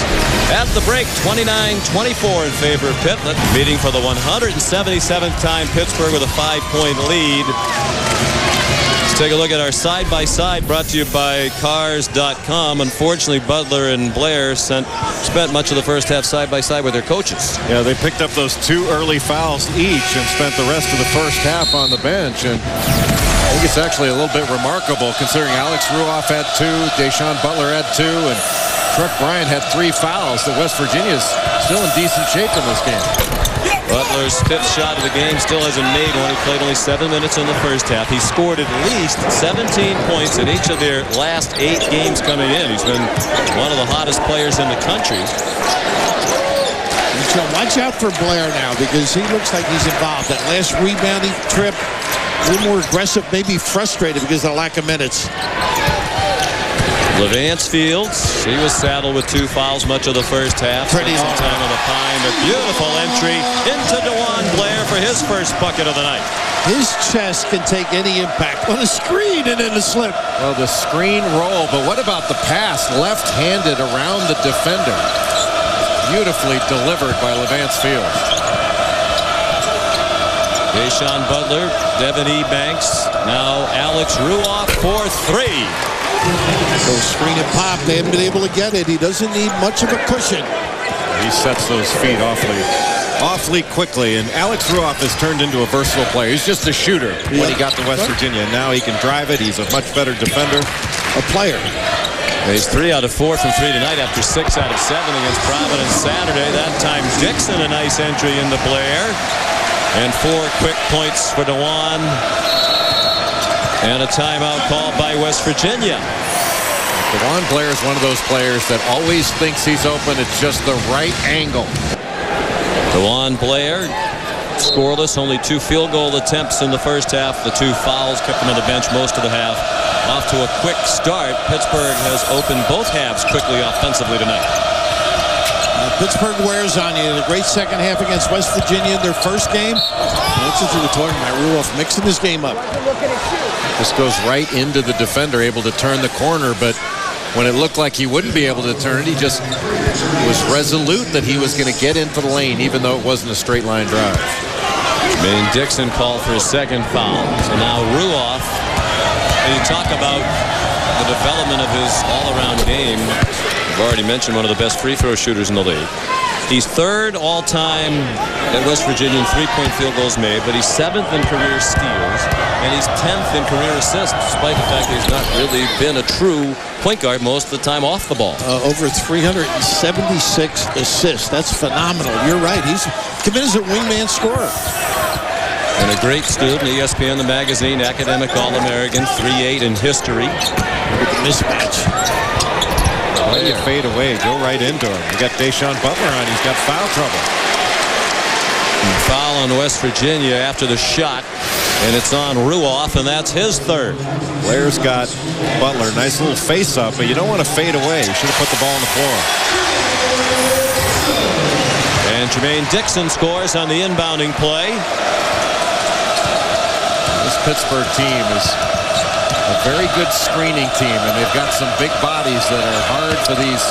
At the break, 29-24 in favor of Pitt. Meeting for the 177th time, Pittsburgh with a 5-point lead. Let's take a look at our side-by-side brought to you by Cars.com. Unfortunately, Butler and Blair spent much of the first half side-by-side with their coaches. Yeah, they picked up those 2 early fouls each and spent the rest of the first half on the bench. And I think it's actually a little bit remarkable considering Alex Ruoff had 2, Deshaun Butler had 2, and Truck Bryant had 3 fouls. That West Virginia's still in decent shape in this game. Butler's 5th shot of the game still hasn't made one. He played only 7 minutes in the first half. He scored at least 17 points in each of their last 8 games coming in. He's been one of the hottest players in the country. So watch out for Blair now because he looks like he's involved. That last rebounding trip, a little more aggressive, maybe frustrated because of the lack of minutes. Levance Fields, he was saddled with 2 fouls much of the first half. Pretty some time on the pine. A beautiful entry into DeJuan Blair for his first bucket of the night. His chest can take any impact on a screen and in the slip. Well, the screen roll, but what about the pass left-handed around the defender? Beautifully delivered by Levance Fields. Deshaun Butler, Devin Ebanks, now Alex Ruoff for 3. So screen and pop, they haven't been able to get it. He doesn't need much of a cushion. He sets those feet awfully quickly, and Alex Ruoff has turned into a versatile player. He's just a shooter when he got to West Virginia. Now he can drive it. He's a much better defender. A player. He's 3 out of 4 from 3 tonight after 6 out of 7 against Providence Saturday. That time Dixon a nice entry into Blair. And 4 quick points for DeJuan. And a timeout called by West Virginia. DeJuan Blair is one of those players that always thinks he's open. It's just the right angle. DeJuan Blair, scoreless, only 2 field goal attempts in the first half. The 2 fouls kept him on the bench most of the half. Off to a quick start. Pittsburgh has opened both halves quickly offensively tonight. Pittsburgh wears on you. The great second half against West Virginia in their first game. That's what you were talking about. Ruoff mixing this game up. This goes right into the defender, able to turn the corner, but when it looked like he wouldn't be able to turn it, he just was resolute that he was going to get into the lane, even though it wasn't a straight line drive. Jermaine Dixon called for his 2nd foul. So now Ruoff, and you talk about the development of his all-around game. I've already mentioned one of the best free throw shooters in the league. He's 3rd all-time at West Virginia in 3-point field goals made, but he's 7th in career steals, and he's 10th in career assists, despite the fact that he's not really been a true point guard most of the time off the ball. Over 376 assists. That's phenomenal. You're right. He's come in as a wingman scorer. And a great student, ESPN, the magazine, academic All-American, 3.8 in history. Look at the mismatch. When you fade away, go right into him. You got Deshaun Butler on. He's got foul trouble. And foul on West Virginia after the shot. And it's on Ruoff, and that's his 3rd. Blair's got Butler. Nice little face-up, but you don't want to fade away. You should have put the ball on the floor. And Jermaine Dixon scores on the inbounding play. This Pittsburgh team is a very good screening team, and they've got some big bodies that are hard for these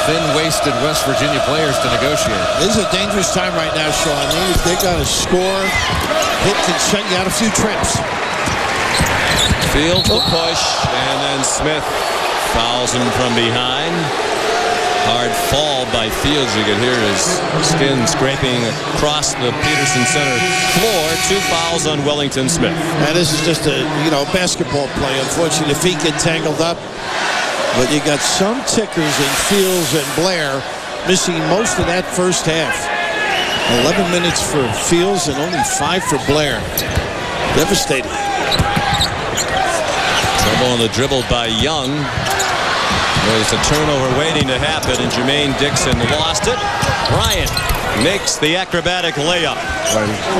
thin-waisted West Virginia players to negotiate. This is a dangerous time right now, Sean. They got to score. Hit can shut you out a few trips. Fields the push, and then Smith fouls him from behind. Hard fall by Fields. You could hear his skin scraping across the Peterson Center floor. 2 fouls on Wellington Smith. Now this is just a basketball play. Unfortunately, the feet get tangled up. But you got some tickers in Fields and Blair missing most of that first half. 11 minutes for Fields and only 5 for Blair. Devastating. Trouble on the dribble by Young. There's a turnover waiting to happen, and Jermaine Dixon lost it. Bryant makes the acrobatic layup.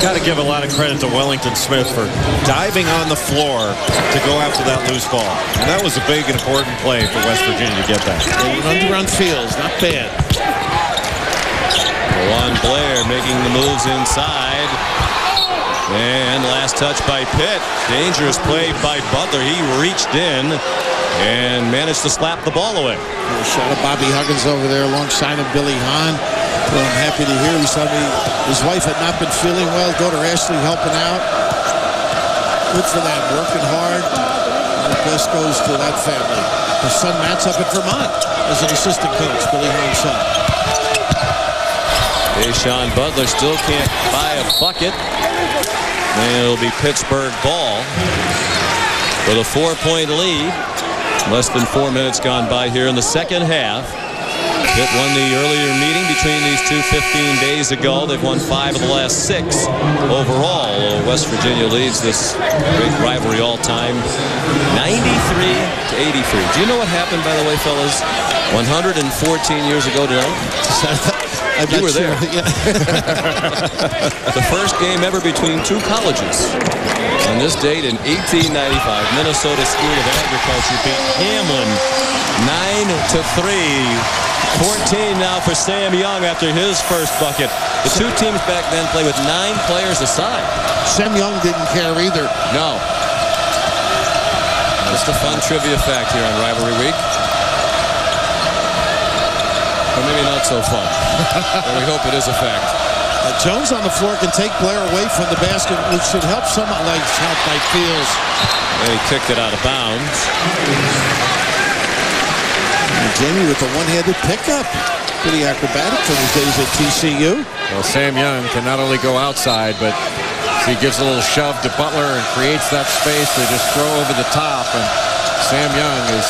Got to give a lot of credit to Wellington Smith for diving on the floor to go after that loose ball. And that was a big and important play for West Virginia to get that. Under on Fields, not bad. DeJuan Blair making the moves inside. And last touch by Pitt. Dangerous play by Butler. He reached in and managed to slap the ball away. A shot of Bobby Huggins over there alongside of Billy Hahn. Well, I'm happy to hear. He told me his wife had not been feeling well. Daughter Ashley helping out. Good for them, working hard. The best goes to that family. His son Matt's up at Vermont as an assistant coach, Billy Hahn's son. Deshaun Butler still can't buy a bucket. And it'll be Pittsburgh ball with a 4-point lead. Less than 4 minutes gone by here in the second half. Pitt won the earlier meeting between these two 15 days ago. They've won 5 of the last 6 overall. West Virginia leads this great rivalry all time 93-83. Do you know what happened, by the way, fellas? 114 years ago tonight? You were there. Sure. Yeah. The first game ever between two colleges. On this date in 1895, Minnesota School of Agriculture beat Hamlin 9-3. 14 now for Sam Young after his first bucket. The two teams back then played with 9 players aside. Sam Young didn't care either. No. Just a fun trivia fact here on Rivalry Week. Or maybe not so fun. But we hope it is a fact. Jones on the floor can take Blair away from the basket, which should help someone like South by Fields. And he kicked it out of bounds. Jamie with the one-handed pickup. Pretty acrobatic for his days at TCU. Well, Sam Young can not only go outside, but he gives a little shove to Butler and creates that space to just throw over the top. And Sam Young is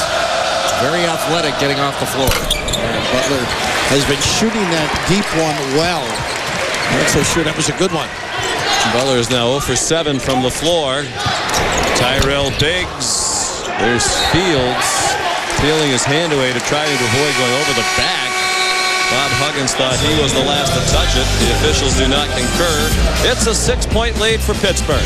very athletic getting off the floor. And Butler has been shooting that deep one well. I'm not so sure that was a good one. Butler is now 0 for 7 from the floor. Tyrell Biggs. There's Fields peeling his hand away to try to avoid going over the back. Bob Huggins thought he was the last to touch it. The officials do not concur. It's a 6-point lead for Pittsburgh.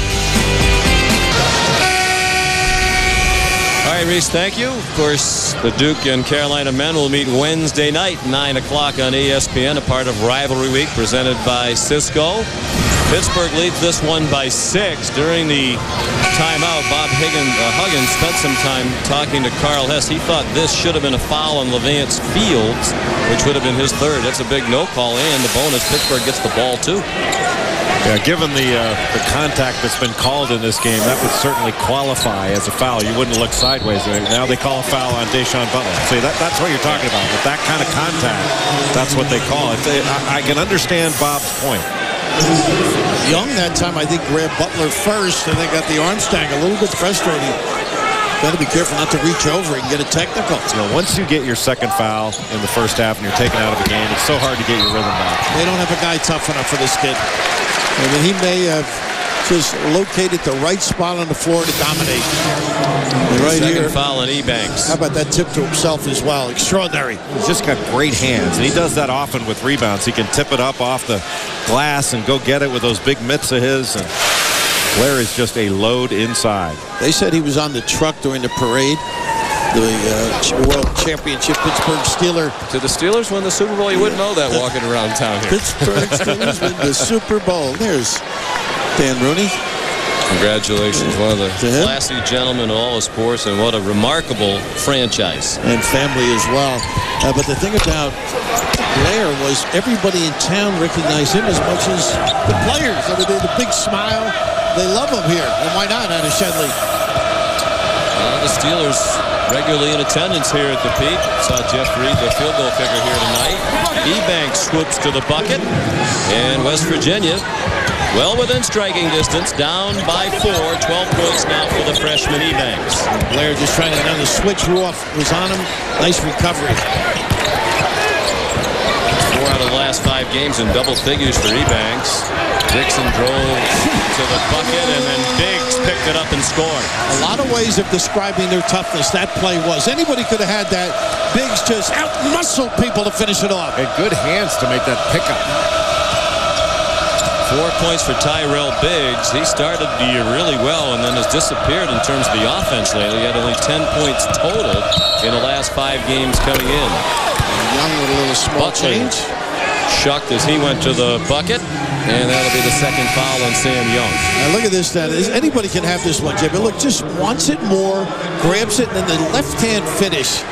All right, Reese, thank you. Of course, the Duke and Carolina men will meet Wednesday night, 9 o'clock on ESPN, a part of Rivalry Week presented by Cisco. Pittsburgh leads this one by 6. During the timeout, Bob Huggins spent some time talking to Carl Hess. He thought this should have been a foul on Levance Fields, which would have been his third. That's a big no call, and the bonus, Pittsburgh gets the ball too. Yeah, given the contact that's been called in this game, that would certainly qualify as a foul. You wouldn't look sideways. Now they call a foul on Deshaun Butler. See, that's what you're talking about. With that kind of contact, that's what they call it. I can understand Bob's point. Young that time, I think, grabbed Butler first, and they got the arm stank. A little bit frustrating. Got to be careful not to reach over and get a technical. You know, once you get your second foul in the first half and you're taken out of the game, it's so hard to get your rhythm back. They don't have a guy tough enough for this kid. I mean, he may have just located the right spot on the floor to dominate. And right Second here, foul on Ebanks. how about that tip to himself as well? Extraordinary. He's just got great hands, and he does that often with rebounds. He can tip it up off the glass and go get it with those big mitts of his. And Blair is just a load inside. They said he was on the truck during the parade. The World Championship Pittsburgh Steeler. Did the Steelers win the Super Bowl? You wouldn't know that walking around town here. Pittsburgh Steelers win the Super Bowl. There's Dan Rooney. Congratulations. One of the classy gentlemen in all of sports, and what a remarkable franchise. And family as well. But the thing about Blair was everybody in town recognized him as much as the players. I mean, the big smile. They love him here. And why not, Anna Shenley? The Steelers regularly in attendance here at the Peak. Saw Jeff Reed, the field goal kicker, here tonight. Ebanks swoops to the bucket. And West Virginia, well within striking distance, down by 4. 12 points now for the freshman Ebanks. Blair just trying to run the switch. Ruoff was on him. Nice recovery. 4 out of the last 5 games in double figures for Ebanks. Dixon drove to the bucket, and then Biggs picked it up and scored. A lot of ways of describing their toughness that play was. Anybody could have had that. Biggs just out-muscled people to finish it off. And good hands to make that pickup. 4 points for Tyrell Biggs. He started the year really well and then has disappeared in terms of the offense lately. He had only 10 points total in the last 5 games coming in. Young with a little small change. Shucked as he went to the bucket, and that'll be the second foul on Sam Young. Now look at this. Anybody can have this one, Jay, but look, just wants it more, grabs it, and then the left-hand finish.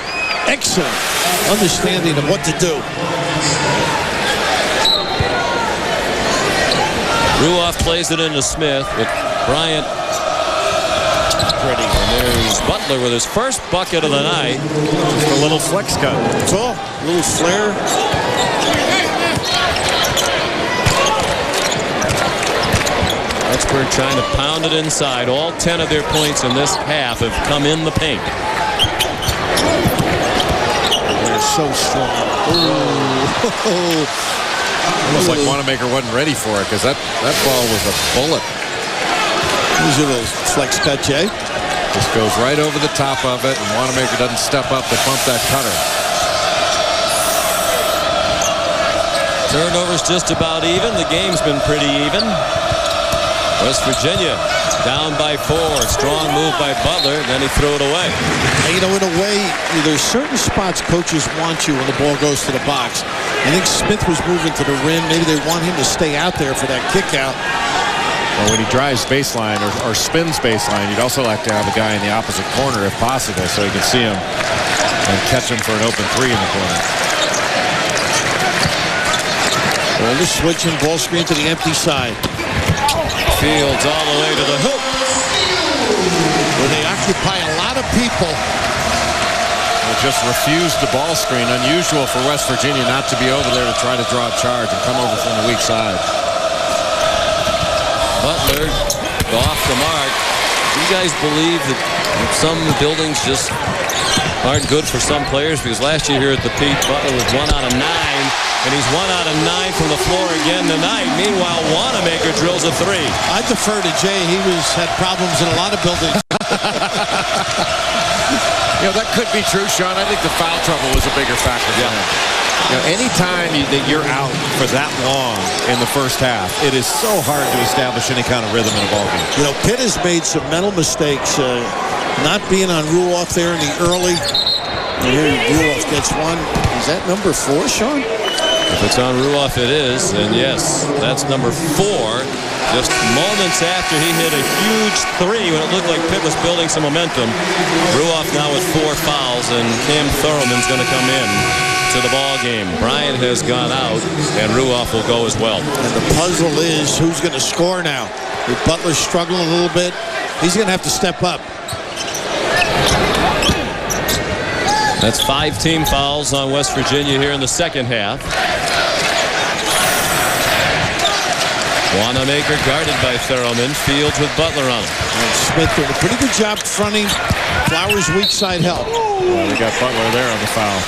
Excellent understanding of what to do. Ruoff plays it into Smith with Bryant Pretty. And there's Butler with his first bucket of the night. Just a little flex cut. That's all. A little flare. Pittsburgh trying to pound it inside. All 10 of their points in this half have come in the paint. They're so strong. Almost like Wanamaker wasn't ready for it because that ball was a bullet. These are those flex cut, Jay. Just goes right over the top of it, and Wanamaker doesn't step up to bump that cutter. Turnovers just about even. The game's been pretty even. West Virginia down by 4. Strong move by Butler. Then he threw it away. You know, in a way, there's certain spots coaches want you when the ball goes to the box. I think Smith was moving to the rim. Maybe they want him to stay out there for that kick out. Well, when he drives baseline or spins baseline, you'd also like to have a guy in the opposite corner if possible so you can see him and catch him for an open 3 in the corner. Well, they're switching ball screen to the empty side. Fields all the way to the hoop. Where they occupy a lot of people. They just refused the ball screen. Unusual for West Virginia not to be over there to try to draw a charge and come over from the weak side. Butler off the mark. Do you guys believe that some buildings just aren't good for some players? Because last year here at the Pete, Butler was 1 out of 9. And he's 1 out of 9 from the floor again tonight. Meanwhile, Wanamaker drills a 3. I defer to Jay. He had problems in a lot of buildings. You know, that could be true, Sean. I think the foul trouble was a bigger factor for him. You know, anytime that you're out for that long in the first half, it is so hard to establish any kind of rhythm in a ballgame. You know, Pitt has made some mental mistakes. Not being on Ruoff there in the early. And here Ruoff gets one. Is that number 4, Sean? If it's on Ruoff, it is. And yes, that's number 4. Just moments after he hit a huge 3 when it looked like Pitt was building some momentum. Ruoff now with 4 fouls, and Cam Thurman's going to come in to the ball game. Bryant has gone out, and Ruoff will go as well. And the puzzle is who's going to score now. With Butler struggling a little bit, he's going to have to step up. That's 5 team fouls on West Virginia here in the second half. Wanamaker guarded by Thurman. Fields with Butler on him. And Smith did a pretty good job fronting Flowers' weak side help. Well, they got Butler there on the foul.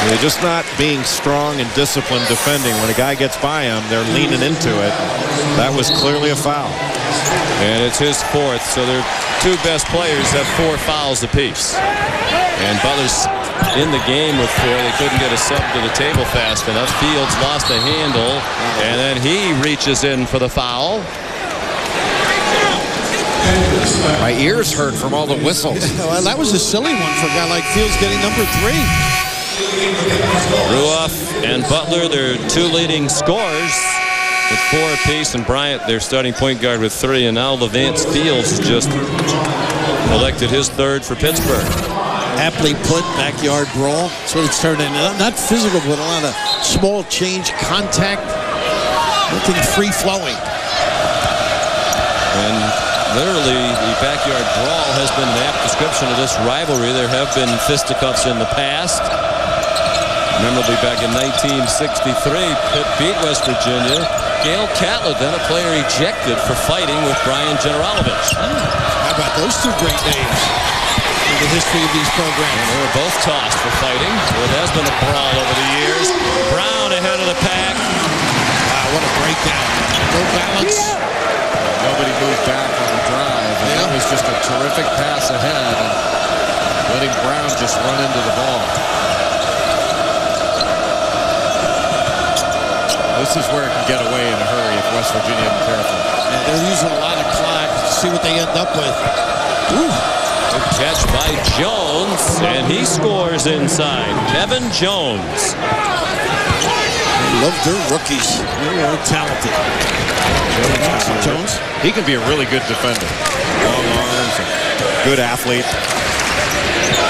They're just not being strong and disciplined defending. When a guy gets by him, they're leaning into it. That was clearly a foul. And it's his 4th, so their 2 best players have 4 fouls apiece. And Butler's in the game with 4. They couldn't get a sub to the table fast enough. Fields lost the handle, and then he reaches in for the foul. My ears hurt from all the whistles. Well, that was a silly one for a guy like Fields getting number 3. Ruoff and Butler, their 2 leading scorers with 4 apiece, and Bryant, their starting point guard, with 3. And now Levance Fields just elected his 3rd for Pittsburgh. Aptly put, backyard brawl. That's what it's turned into. Not physical, but a lot of small change, contact. Nothing free-flowing. And literally, the backyard brawl has been an apt description of this rivalry. There have been fisticuffs in the past. Memorably back in 1963, Pitt beat West Virginia. Gail Catlett, then a player ejected for fighting with Brian Generalovich. How about those 2 great names in the history of these programs? And they were both tossed for fighting. So it has been a brawl over the years. Brown ahead of the pack. Wow, what a breakdown. No balance. Nobody moved back on the drive. And that was just a terrific pass ahead. And letting Brown just run into the ball. This is where it can get away in a hurry if West Virginia isn't careful. And they're using a lot of clock to see what they end up with. Ooh. Good catch by Jones, and he scores inside. Kevin Jones. They love their rookies. They're talented. Jones? He can be a really good defender. Long arms, good athlete.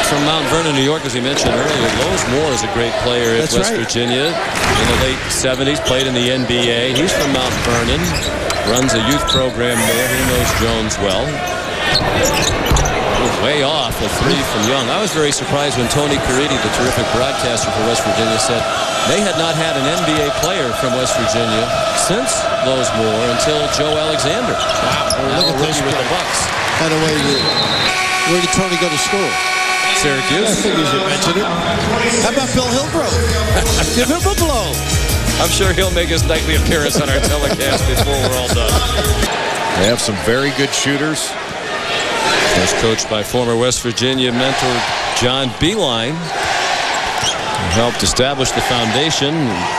From Mount Vernon, New York, as he mentioned earlier. Lowe's Moore is a great player at West Virginia. In the late 70s, played in the NBA. He's from Mount Vernon. Runs a youth program there. He knows Jones well. Way off, a 3 from Young. I was very surprised when Tony Caridi, the terrific broadcaster for West Virginia, said they had not had an NBA player from West Virginia since Lowesmore until Joe Alexander. Wow, look at this with the Bucks. By the way, where did Tony go to school? Syracuse. I figured you mentioned it. How about Bill Hillgrove? Give him a blow. I'm sure he'll make his nightly appearance on our telecast before we're all done. They have some very good shooters. As coached by former West Virginia mentor John Beilein, who helped establish the foundation.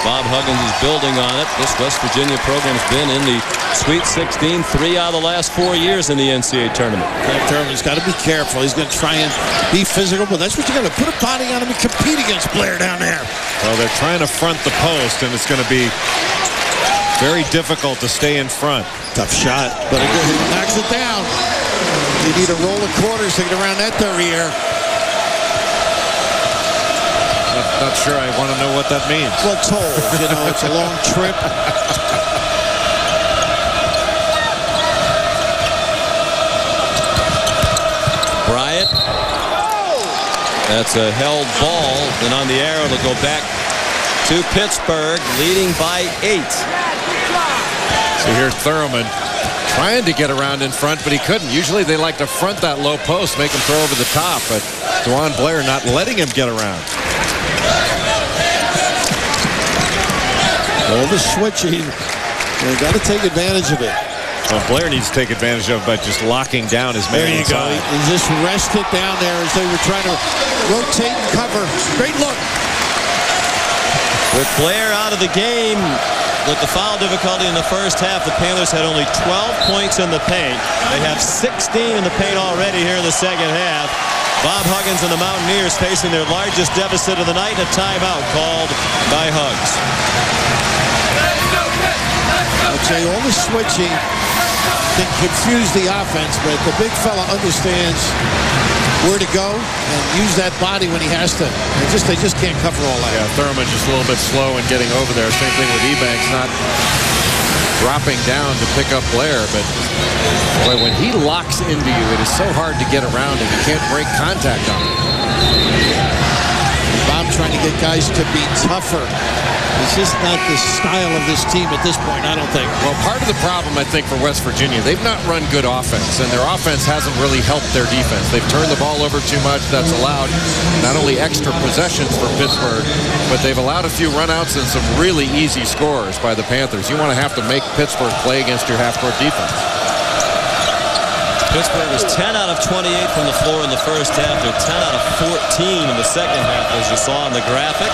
Bob Huggins is building on it. This West Virginia program's been in the Sweet 16 3 out of the last 4 years in the NCAA tournament. Greg Thurman's got to be careful. He's going to try and be physical, but that's what you got to put a body on him and compete against Blair down there. Well, they're trying to front the post, and it's going to be very difficult to stay in front. Tough shot, but he knocks it down. You need a roll of quarters to get around that derriere. Not sure I want to know what that means. Well, toll. You know, it's a long trip. Bryant. That's a held ball. Then on the arrow, it'll go back to Pittsburgh, leading by 8. So here's Thurman trying to get around in front, but he couldn't. Usually they like to front that low post, make him throw over the top, but DeJuan Blair not letting him get around. All the switching. They got to take advantage of it. Well, Blair needs to take advantage of it by just locking down his man. There you go. He just rested down there as they were trying to rotate and cover. Great look. With Blair out of the game, with the foul difficulty in the first half, the Panthers had only 12 points in the paint. They have 16 in the paint already here in the second half. Bob Huggins and the Mountaineers facing their largest deficit of the night, a timeout called by Huggs. I'll tell you, all the switching can confuse the offense, but the big fella understands where to go and use that body when he has to. They just can't cover all that. Yeah, Thurman just a little bit slow in getting over there. Same thing with Ebanks, not dropping down to pick up Blair, but boy, when he locks into you, it is so hard to get around him. You can't break contact on him. Bob trying to get guys to be tougher. It's just not the style of this team at this point, I don't think. Well, part of the problem, I think, for West Virginia, they've not run good offense, and their offense hasn't really helped their defense. They've turned the ball over too much. That's allowed not only extra possessions for Pittsburgh, but they've allowed a few runouts and some really easy scores by the Panthers. You want to have to make Pittsburgh play against your half-court defense. Pittsburgh was 10 out of 28 from the floor in the first half. They're 10 out of 14 in the second half, as you saw on the graphic.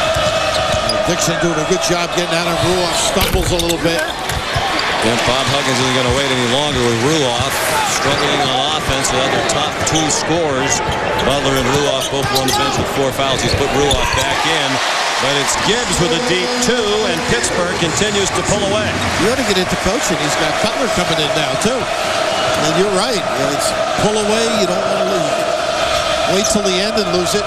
Dixon doing a good job getting out of Ruoff. Stumbles a little bit. And Bob Huggins isn't going to wait any longer with Ruoff struggling on offense. They're their top 2 scorers. Butler and Ruoff both were on the bench with 4 fouls. He's put Ruoff back in. But it's Gibbs with a deep 2, and Pittsburgh continues to pull away. You ought to get into coaching. He's got Butler coming in now, too. And you're right. It's pull away. You don't want to lose. Wait till the end and lose it.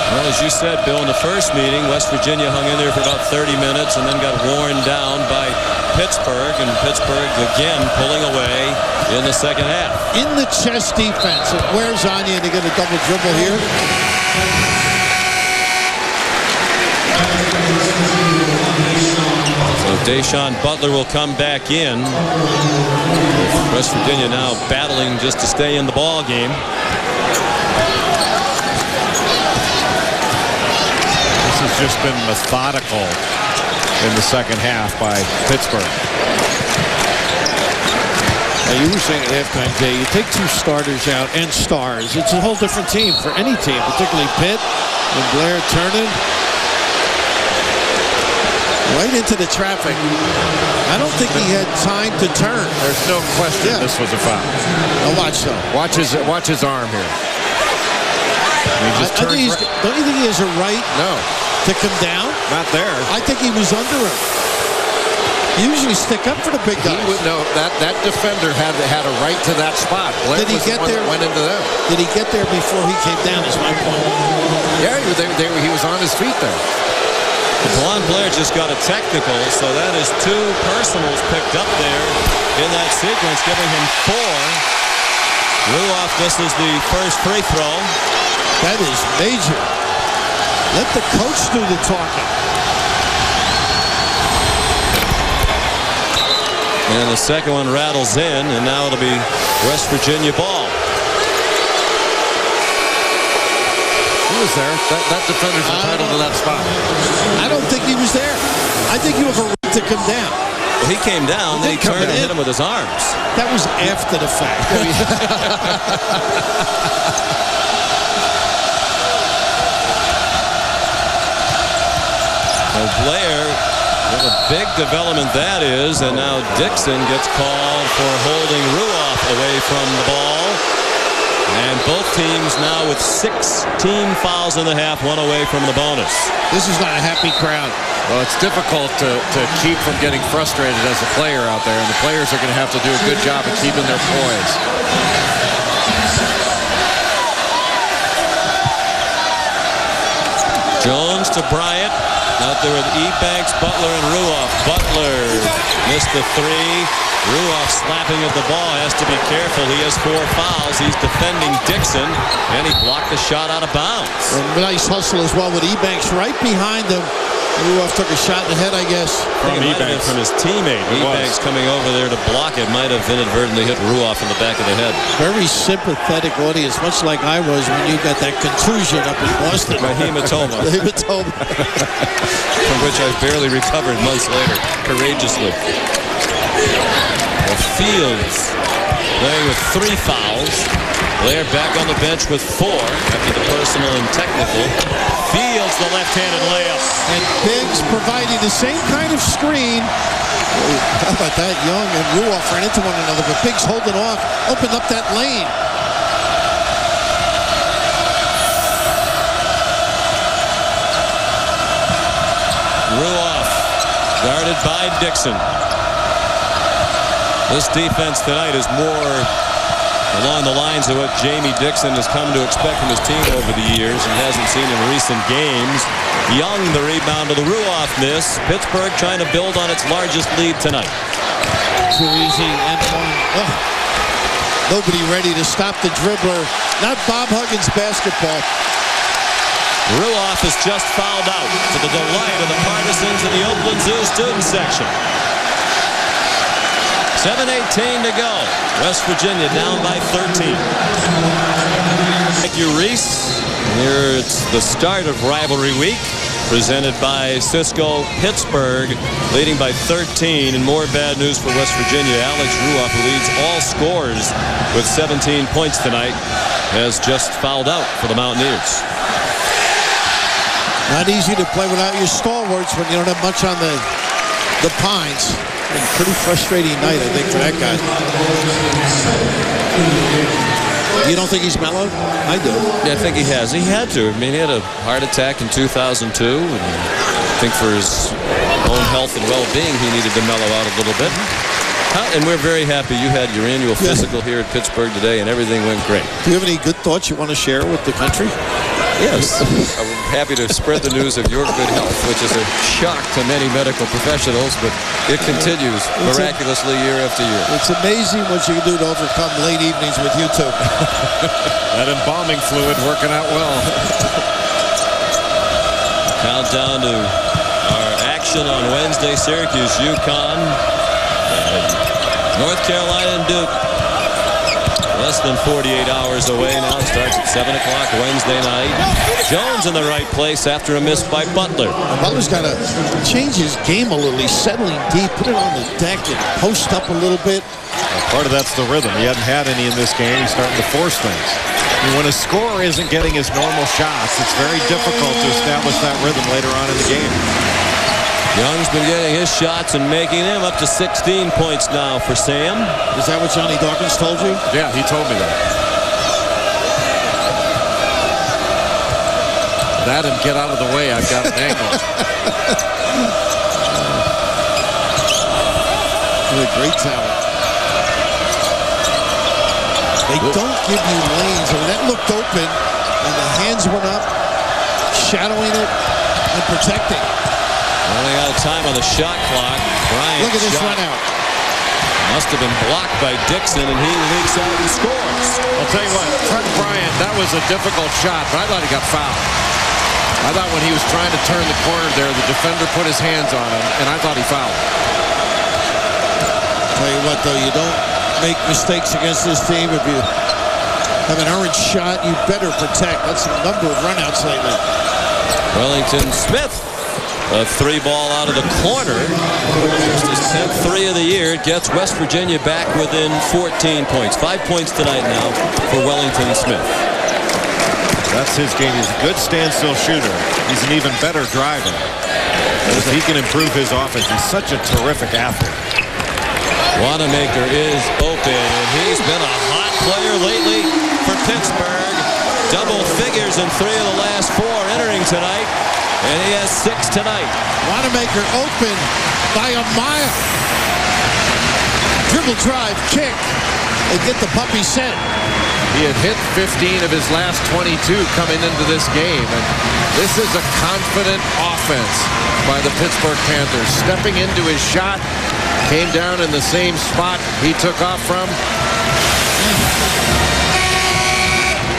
Well, as you said, Bill, in the first meeting, West Virginia hung in there for about 30 minutes and then got worn down by Pittsburgh, and Pittsburgh again pulling away in the second half. In the chest defense, it wears on you, and they get a double dribble here. So Deshaun Butler will come back in. West Virginia now battling just to stay in the ball game. This has just been methodical in the second half by Pittsburgh. Now, you were saying at halftime, Jay, you take 2 starters out and stars. It's a whole different team for any team, particularly Pitt and Blair turning right into the traffic. I don't think he had time to turn. There's no question this was a foul. Now watch though. Watch his arm here. Don't you think he has a right to come down? Not there. I think he was under him. You usually stick up for the big guys. That defender had a right to that spot. Blair Did he get there? Went into them. Did he get there before he came down? Is my point. Yeah, he was on his feet there. Juan Blair just got a technical, so that is 2 personals picked up there in that sequence, giving him 4. Ruoff misses the first free throw. That is major. Let the coach do the talking. And the second one rattles in, and now it'll be West Virginia ball. He was there. That defender's entitled to that spot. I don't think he was there. I think you have a right to come down. Well, he came down, then he turned and hit him with his arms. That was after the fact. Blair, what a big development that is, and now Dixon gets called for holding Ruoff away from the ball. And both teams now with 16 fouls in the half, 1 away from the bonus. This is not a happy crowd. Well, it's difficult to keep from getting frustrated as a player out there, and the players are going to have to do a good job of keeping their poise. Jones to Bryant. Out there with Ebanks, Butler, and Ruoff. Butler missed the 3. Ruoff slapping at the ball. Has to be careful. He has 4 fouls. He's defending Dixon, and he blocked the shot out of bounds. A nice hustle as well with Ebanks right behind him. Ruoff took a shot in the head, I guess. From Ebanks. From his teammate. Ebanks coming over there to block it. Might have inadvertently hit Ruoff in the back of the head. Very sympathetic audience, much like I was when you got that contusion up in Boston. My hematoma. Hematoma. From which I barely recovered months later, courageously. Well, Fields playing with 3 fouls. Blair back on the bench with 4 after the personal and technical. Fields the left-handed layup. And Biggs providing the same kind of screen. How about that? Young and Ruoff ran into one another, but Biggs holding off, opened up that lane. Ruoff guarded by Dixon. This defense tonight is more along the lines of what Jamie Dixon has come to expect from his team over the years and hasn't seen in recent games. Young the rebound to the Ruoff miss. Pittsburgh trying to build on its largest lead tonight. Too easy. And nobody ready to stop the dribbler. Not Bob Huggins basketball. Ruoff is just fouled out to the delight of the partisans in the Oakland Zoo student section. 7:18 to go. West Virginia down by 13. Thank you, Reese. Here it's the start of rivalry week, presented by Cisco Pittsburgh, leading by 13. And more bad news for West Virginia. Alex Ruoff, who leads all scorers with 17 points tonight, has just fouled out for the Mountaineers. Not easy to play without your stalwarts when you don't have much on the Pines. And pretty frustrating night, I think, for that guy. You don't think he's mellowed? I do. Yeah, I think he has. He had to. I mean, he had a heart attack in 2002, and I think for his own health and well-being, he needed to mellow out a little bit. And we're very happy you had your annual physical here at Pittsburgh today, and everything went great. Do you have any good thoughts you want to share with the country? Yes. I'm happy to spread the news of your good health, which is a shock to many medical professionals, but it continues miraculously year after year. It's amazing what you can do to overcome late evenings with YouTube. That embalming fluid working out well. Countdown to our action on Wednesday. Syracuse, UConn, North Carolina, and Duke. Less than 48 hours away now. It starts at 7 o'clock Wednesday night. Jones in the right place after a miss by Butler. Butler's got to change his game a little. He's settling deep, put it on the deck, and post up a little bit. Part of that's the rhythm. He hadn't had any in this game. He's starting to force things. And when a scorer isn't getting his normal shots, it's very difficult to establish that rhythm later on in the game. Young's been getting his shots and making them up to 16 points now for Sam. Is that what Johnny Dawkins told you? Yeah, he told me that. That and get out of the way, I've got an ankle. What a great talent. They don't give you lanes. I mean, that looked open, and the hands went up, shadowing it and protecting. Running out of time on the shot clock. Bryant. Look at this shot. run out. Must have been blocked by Dixon, and he leaks out and scores. I'll tell you what, Trent Bryant, that was a difficult shot, but I thought he got fouled. I thought when he was trying to turn the corner there, the defender put his hands on him, and I thought he fouled. Tell you what, though, you don't make mistakes against this team. If you have an orange shot, you better protect. That's a number of runouts lately. Wellington Smith. A 3-ball out of the corner. Just his 10th 3 of the year. Gets West Virginia back within 14 points. 5 points tonight now for Wellington Smith. That's his game. He's a good standstill shooter. He's an even better driver. If he can improve his offense, he's such a terrific athlete. Wanamaker is open. He's been a hot player lately for Pittsburgh. Double figures in 3 of the last 4 entering tonight. And he has 6 tonight. Wanamaker open by a mile. Dribble drive, kick, and get the puppy set. He had hit 15 of his last 22 coming into this game. And this is a confident offense by the Pittsburgh Panthers. Stepping into his shot, came down in the same spot he took off from.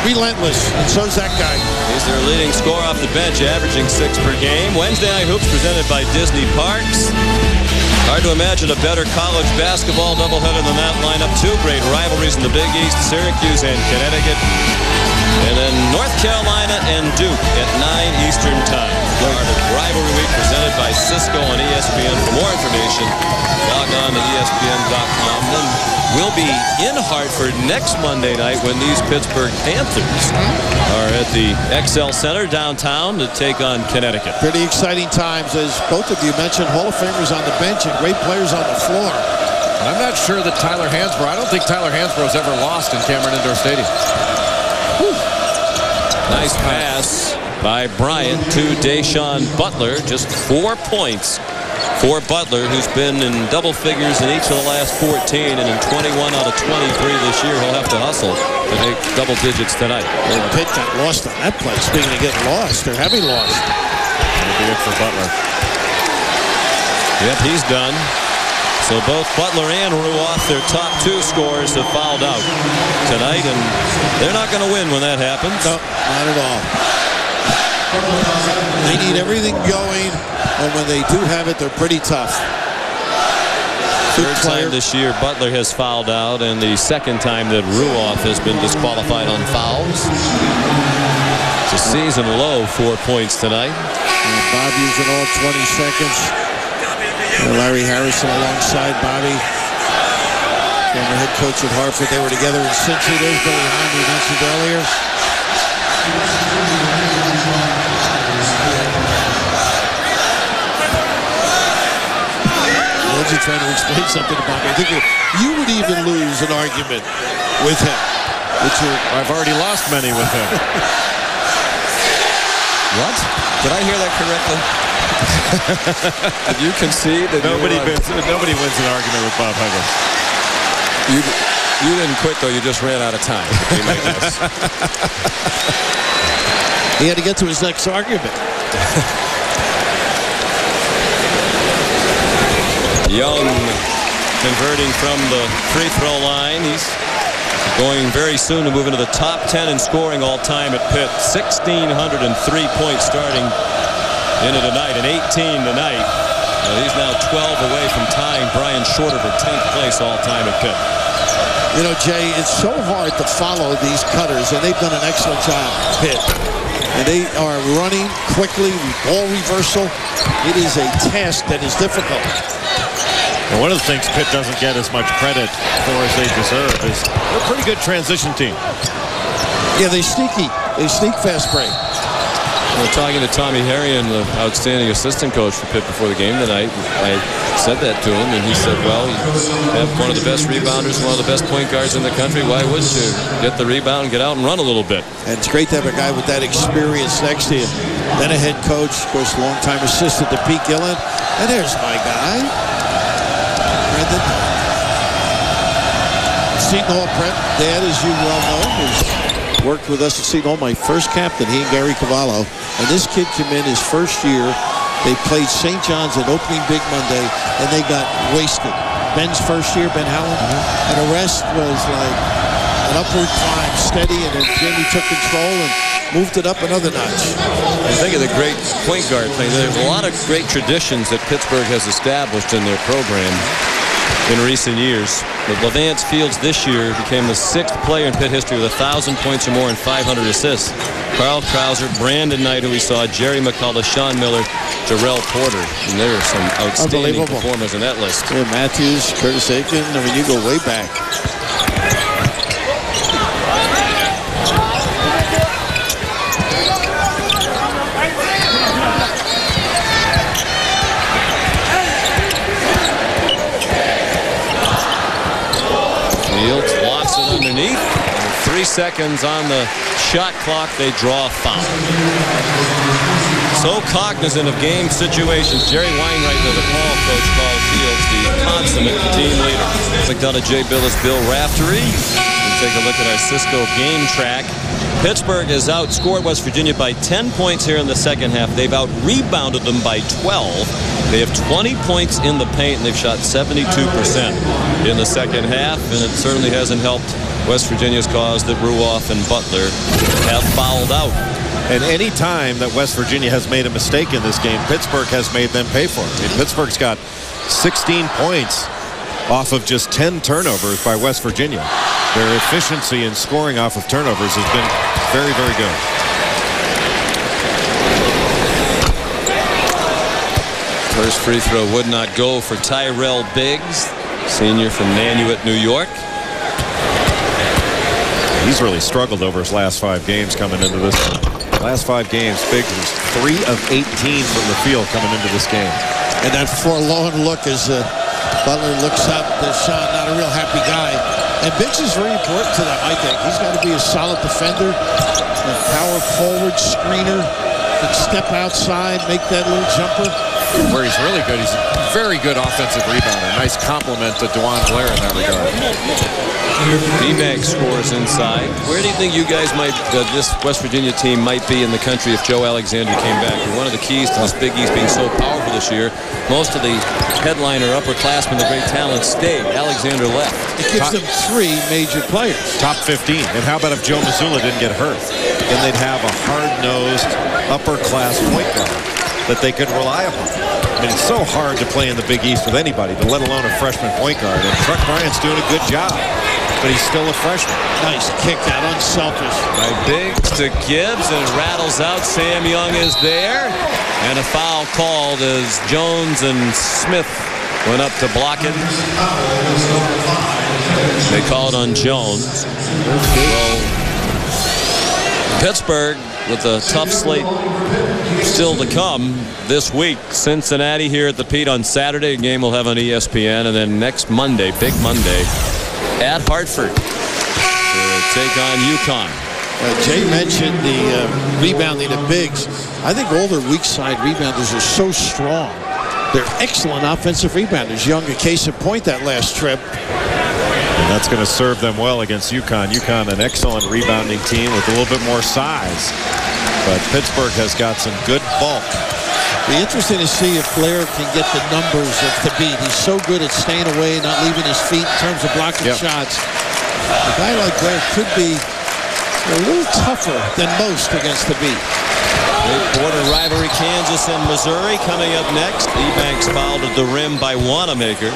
Relentless, and so's that guy. He's their leading scorer off the bench, averaging 6 per game. Wednesday Night Hoops presented by Disney Parks. Hard to imagine a better college basketball doubleheader than that lineup. 2 great rivalries in the Big East, Syracuse and Connecticut. And then North Carolina and Duke at 9 Eastern time. Part of Rivalry Week presented by Cisco on ESPN. For more information, log on to ESPN.com. Then we'll be in Hartford next Monday night when these Pittsburgh Panthers are at the XL Center downtown to take on Connecticut. Pretty exciting times, as both of you mentioned. Hall of Famers on the bench and great players on the floor. I'm not sure that Tyler Hansbrough, I don't think Tyler Hansbrough's ever lost in Cameron Indoor Stadium. Nice pass by Bryant to Deshaun Butler. Just 4 points for Butler, who's been in double figures in each of the last 14, and in 21 out of 23 this year. He'll have to hustle to make double digits tonight. And Pitt got lost on that play. Speaking of getting lost, they're heavy lost. That'll be it for Butler. Yep, he's done. So both Butler and Ruoff, their top 2 scorers, have fouled out tonight, and they're not going to win when that happens. No, not at all. They need everything going, and when they do have it, they're pretty tough. Third time this year Butler has fouled out, and the second time that Ruoff has been disqualified on fouls. It's a season low 4 points tonight. And Bob using all 20 seconds. And Larry Harrison alongside Bobby. Former head coach at Hartford. They were together in Cincy. There's Billy Hine, we mentioned earlier. You're trying to explain something to Bobby. I think you would even lose an argument with him. I've already lost many with him. What? Did I hear that correctly? Did you concede that nobody wins an argument with Bob Huggins? You didn't quit, though. You just ran out of time. He had to get to his next argument. Young converting from the free throw line. He's going very soon to move into the top 10 in scoring all time at Pitt. 1,603 points starting into tonight, and 18 tonight. He's now 12 away from tying Brian Shorter for 10th place all time at Pitt. You know, Jay, it's so hard to follow these cutters, and they've done an excellent job, Pitt. And they are running quickly, ball reversal. It is a task that is difficult. And one of the things Pitt doesn't get as much credit for as they deserve is they're a pretty good transition team. Yeah, they sneaky. They sneak fast break. We're talking to Tommy Harrion, the outstanding assistant coach for Pitt before the game tonight. I said that to him, and he said, well, you have one of the best rebounders, one of the best point guards in the country. Why wouldn't you get the rebound, get out and run a little bit? And it's great to have a guy with that experience next to him. Then a head coach, of course, longtime assistant to Pete Gillen. And there's my guy. Seton Hall Prep dad, as you well know, has worked with us at Seton Hall. My first captain, he and Gary Cavallo. And this kid came in his first year They played St. John's at opening big Monday, and they got wasted. Ben's first year, Ben Howland, and the rest was like an upward climb, steady, and then Jamie took control and moved it up another notch. I think of the great point guard thing. There's a lot of great traditions that Pittsburgh has established in their program in recent years. But Levance Fields this year became the 6th player in Pitt history with 1,000 points or more and 500 assists. Carl Krauser, Brandon Knight, who we saw, Jerry McCullough, Sean Miller, Jarrell Porter. And there are some outstanding performers in that list. Yeah, Matthews, Curtis Aiken. I mean, you go way back. Fields lofts it underneath. 3 seconds on the shot clock. They draw a foul. So cognizant of game situations. Jerry Weinreich, the Paul coach, called Fields the consummate team leader. McDonough, Jay Billis, Bill Raftery. We'll take a look at our Cisco game track. Pittsburgh has outscored West Virginia by 10 points here in the second half. They've out-rebounded them by 12. They have 20 points in the paint, and they've shot 72% in the second half, and it certainly hasn't helped West Virginia's cause that Ruoff and Butler have fouled out. And any time that West Virginia has made a mistake in this game, Pittsburgh has made them pay for it. I mean, Pittsburgh's got 16 points off of just 10 turnovers by West Virginia. Their efficiency in scoring off of turnovers has been very, very good. First free throw would not go for Tyrell Biggs, senior from Nanuet, New York. He's really struggled over his last 5 games coming into this one. Last 5 games, Biggs was 3 of 18 from the field coming into this game. And that forlorn look as Butler looks up to Sean, not a real happy guy. And Biggs is very important to them, I think. He's got to be a solid defender, a power forward, screener, can step outside, make that little jumper. Where he's really good, he's a very good offensive rebounder. Nice compliment to Dewan Blair in that regard. B-Bank scores inside. Where do you think you guys might, this West Virginia team might be in the country if Joe Alexander came back? And one of the keys to this Big East being so powerful this year, most of the headliner upperclassmen, the great talent, stayed. Alexander left. It gives them 3 major players. Top 15. And how about if Joe Mazzulla didn't get hurt? Then they'd have a hard-nosed, upper-class point guard that they could rely upon. I mean, it's so hard to play in the Big East with anybody, let alone a freshman point guard. And Chuck Bryant's doing a good job, but he's still a freshman. Nice kick out, unselfish. By Biggs to Gibbs, and it rattles out. Sam Young is there. And a foul called as Jones and Smith went up to block it. They call it on Jones. Well, Pittsburgh with a tough slate still to come this week. Cincinnati here at the Pete on Saturday. A game we'll have on ESPN. And then next Monday, big Monday, at Hartford to take on UConn. Jay mentioned the rebounding of Biggs. I think all their weak side rebounders are so strong. They're excellent offensive rebounders. Young, a case in point that last trip. And that's going to serve them well against UConn. UConn, an excellent rebounding team with a little bit more size. But Pittsburgh has got some good bulk. Be interesting to see if Blair can get the numbers of the beat. He's so good at staying away, not leaving his feet in terms of blocking shots. A guy like Blair could be a little tougher than most against the beat. Big border rivalry, Kansas and Missouri coming up next. Ebanks fouled at the rim by Wanamaker.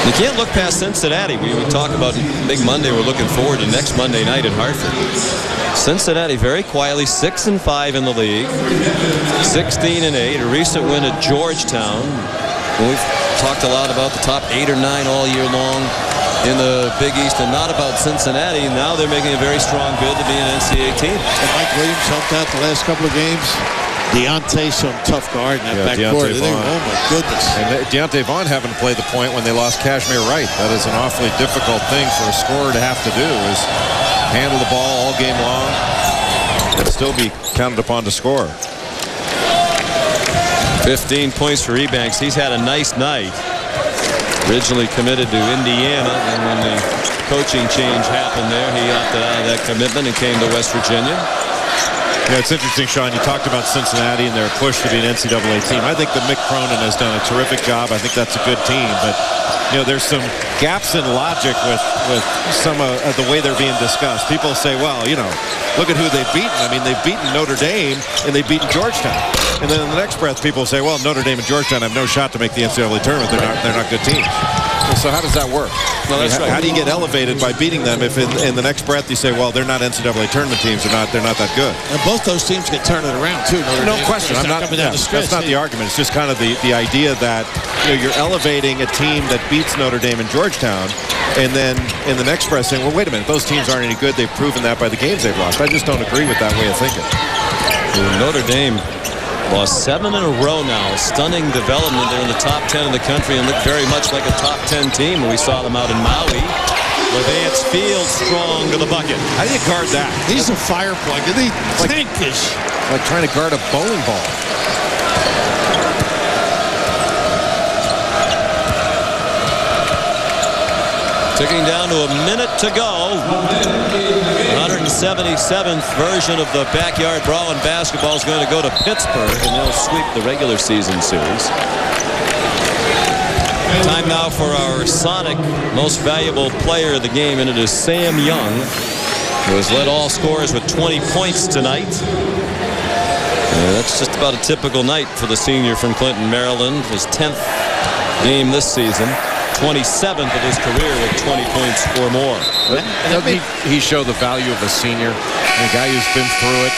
You can't look past Cincinnati. We talk about Big Monday. We're looking forward to next Monday night in Hartford. Cincinnati very quietly 6-5 in the league, 16-8. A recent win at Georgetown. We've talked a lot about the top 8 or 9 all year long in the Big East, and not about Cincinnati. Now they're making a very strong bid to be an NCAA team. And Mike Williams helped out the last couple of games. Deontay, some tough guard in that backcourt. Oh, my goodness. And Deontay Vaughn having to play the point when they lost Kashmir Wright. That is an awfully difficult thing for a scorer to have to do, is handle the ball all game long and still be counted upon to score. 15 points for Ebanks. He's had a nice night. Originally committed to Indiana, and when the coaching change happened there, he opted out of that commitment and came to West Virginia. Yeah, it's interesting, Sean. You talked about Cincinnati and their push to be an NCAA team. I think that Mick Cronin has done a terrific job. I think that's a good team. But, there's some gaps in logic with some of the way they're being discussed. People say, well, look at who they've beaten. I mean, they've beaten Notre Dame and they've beaten Georgetown. And then in the next breath, people say, well, Notre Dame and Georgetown have no shot to make the NCAA tournament. They're not good teams. So how does that work? No, that's right. How do you get elevated by beating them if in the next breath you say, well, they're not NCAA tournament teams. They're not that good. And both those teams can turn it around, too. No question. That's not the argument. It's just kind of the idea that you're elevating a team that beats Notre Dame and Georgetown, and then in the next breath saying, well, wait a minute, those teams aren't any good. They've proven that by the games they've lost. I just don't agree with that way of thinking. Notre Dame lost 7 in a row now. Stunning development. They're in the top 10 in the country and look very much like a top 10 team when we saw them out in Maui. Levance Field strong to the bucket. How do you guard that? He's a fire plug. Isn't he? Tankish. Like trying to guard a bowling ball. Ticking down to a minute to go. 177th version of the Backyard Brawl in basketball is going to go to Pittsburgh, and they'll sweep the regular season series. Time now for our Sonic most valuable player of the game, and it is Sam Young, who has led all scorers with 20 points tonight. That's just about a typical night for the senior from Clinton, Maryland. His 10th game this season. 27th of his career with 20 points or more. Doesn't he show the value of a senior? A guy who's been through it.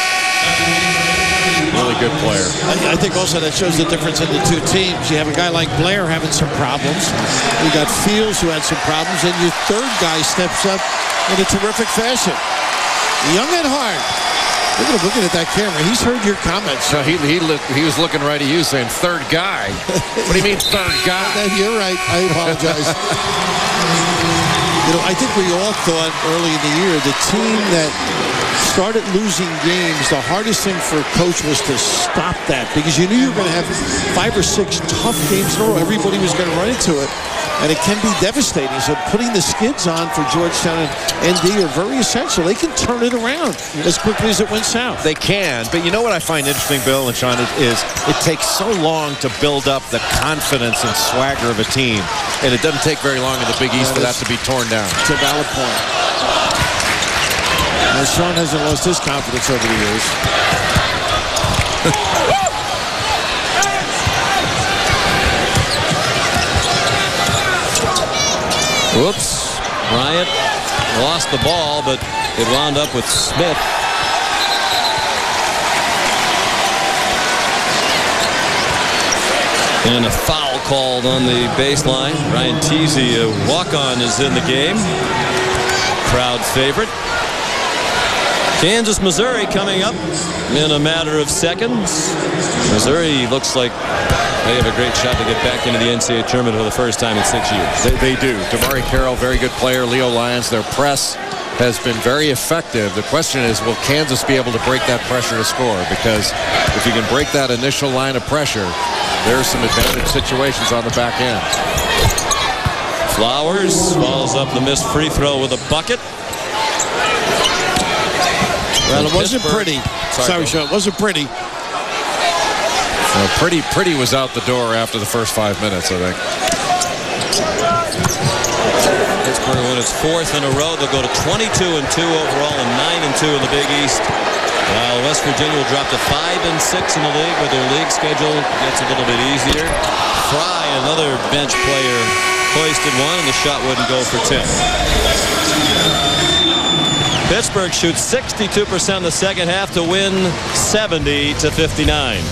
Really good player. I think also that shows the difference in the two teams. You have a guy like Blair having some problems. You got Fields who had some problems. And your third guy steps up in a terrific fashion. Young at heart. Look at him looking at that camera. He's heard your comments. So he was looking right at you saying, third guy. What do you mean, third guy? You're right. I apologize. I think we all thought early in the year the team that started losing games, the hardest thing for a coach was to stop that, because you knew you were going to have 5 or 6 tough games in a row. Everybody was going to run into it, and it can be devastating. So putting the skids on for Georgetown and ND are very essential. They can turn it around as quickly as it went south. They can, but you know what I find interesting, Bill and Sean, is it takes so long to build up the confidence and swagger of a team, and it doesn't take very long in the Big East for that to be torn down. It's a valid point. Now, Sean hasn't lost his confidence over the years. Whoops. Bryant lost the ball, but it wound up with Smith. And a foul called on the baseline. Ryan Teasy, a walk-on, is in the game. Crowd favorite. Kansas, Missouri coming up in a matter of seconds. Missouri looks like they have a great shot to get back into the NCAA tournament for the first time in 6 years. They do. Damari Carroll, very good player. Leo Lyons, their press has been very effective. The question is, will Kansas be able to break that pressure to score? Because if you can break that initial line of pressure, there's some advantage situations on the back end. Flowers follows up the missed free throw with a bucket. Well, it wasn't pretty. Sorry, Sean. It wasn't pretty. Well, pretty was out the door after the first 5 minutes, I think. Pittsburgh won its 4th in a row. They'll go to 22-2 overall and 9-2 in the Big East. While West Virginia will drop to 5-6 in the league, but their league schedule gets a little bit easier. Fry, another bench player, hoisted one, and the shot wouldn't go for 10. Pittsburgh shoots 62% in the second half to win 70-59.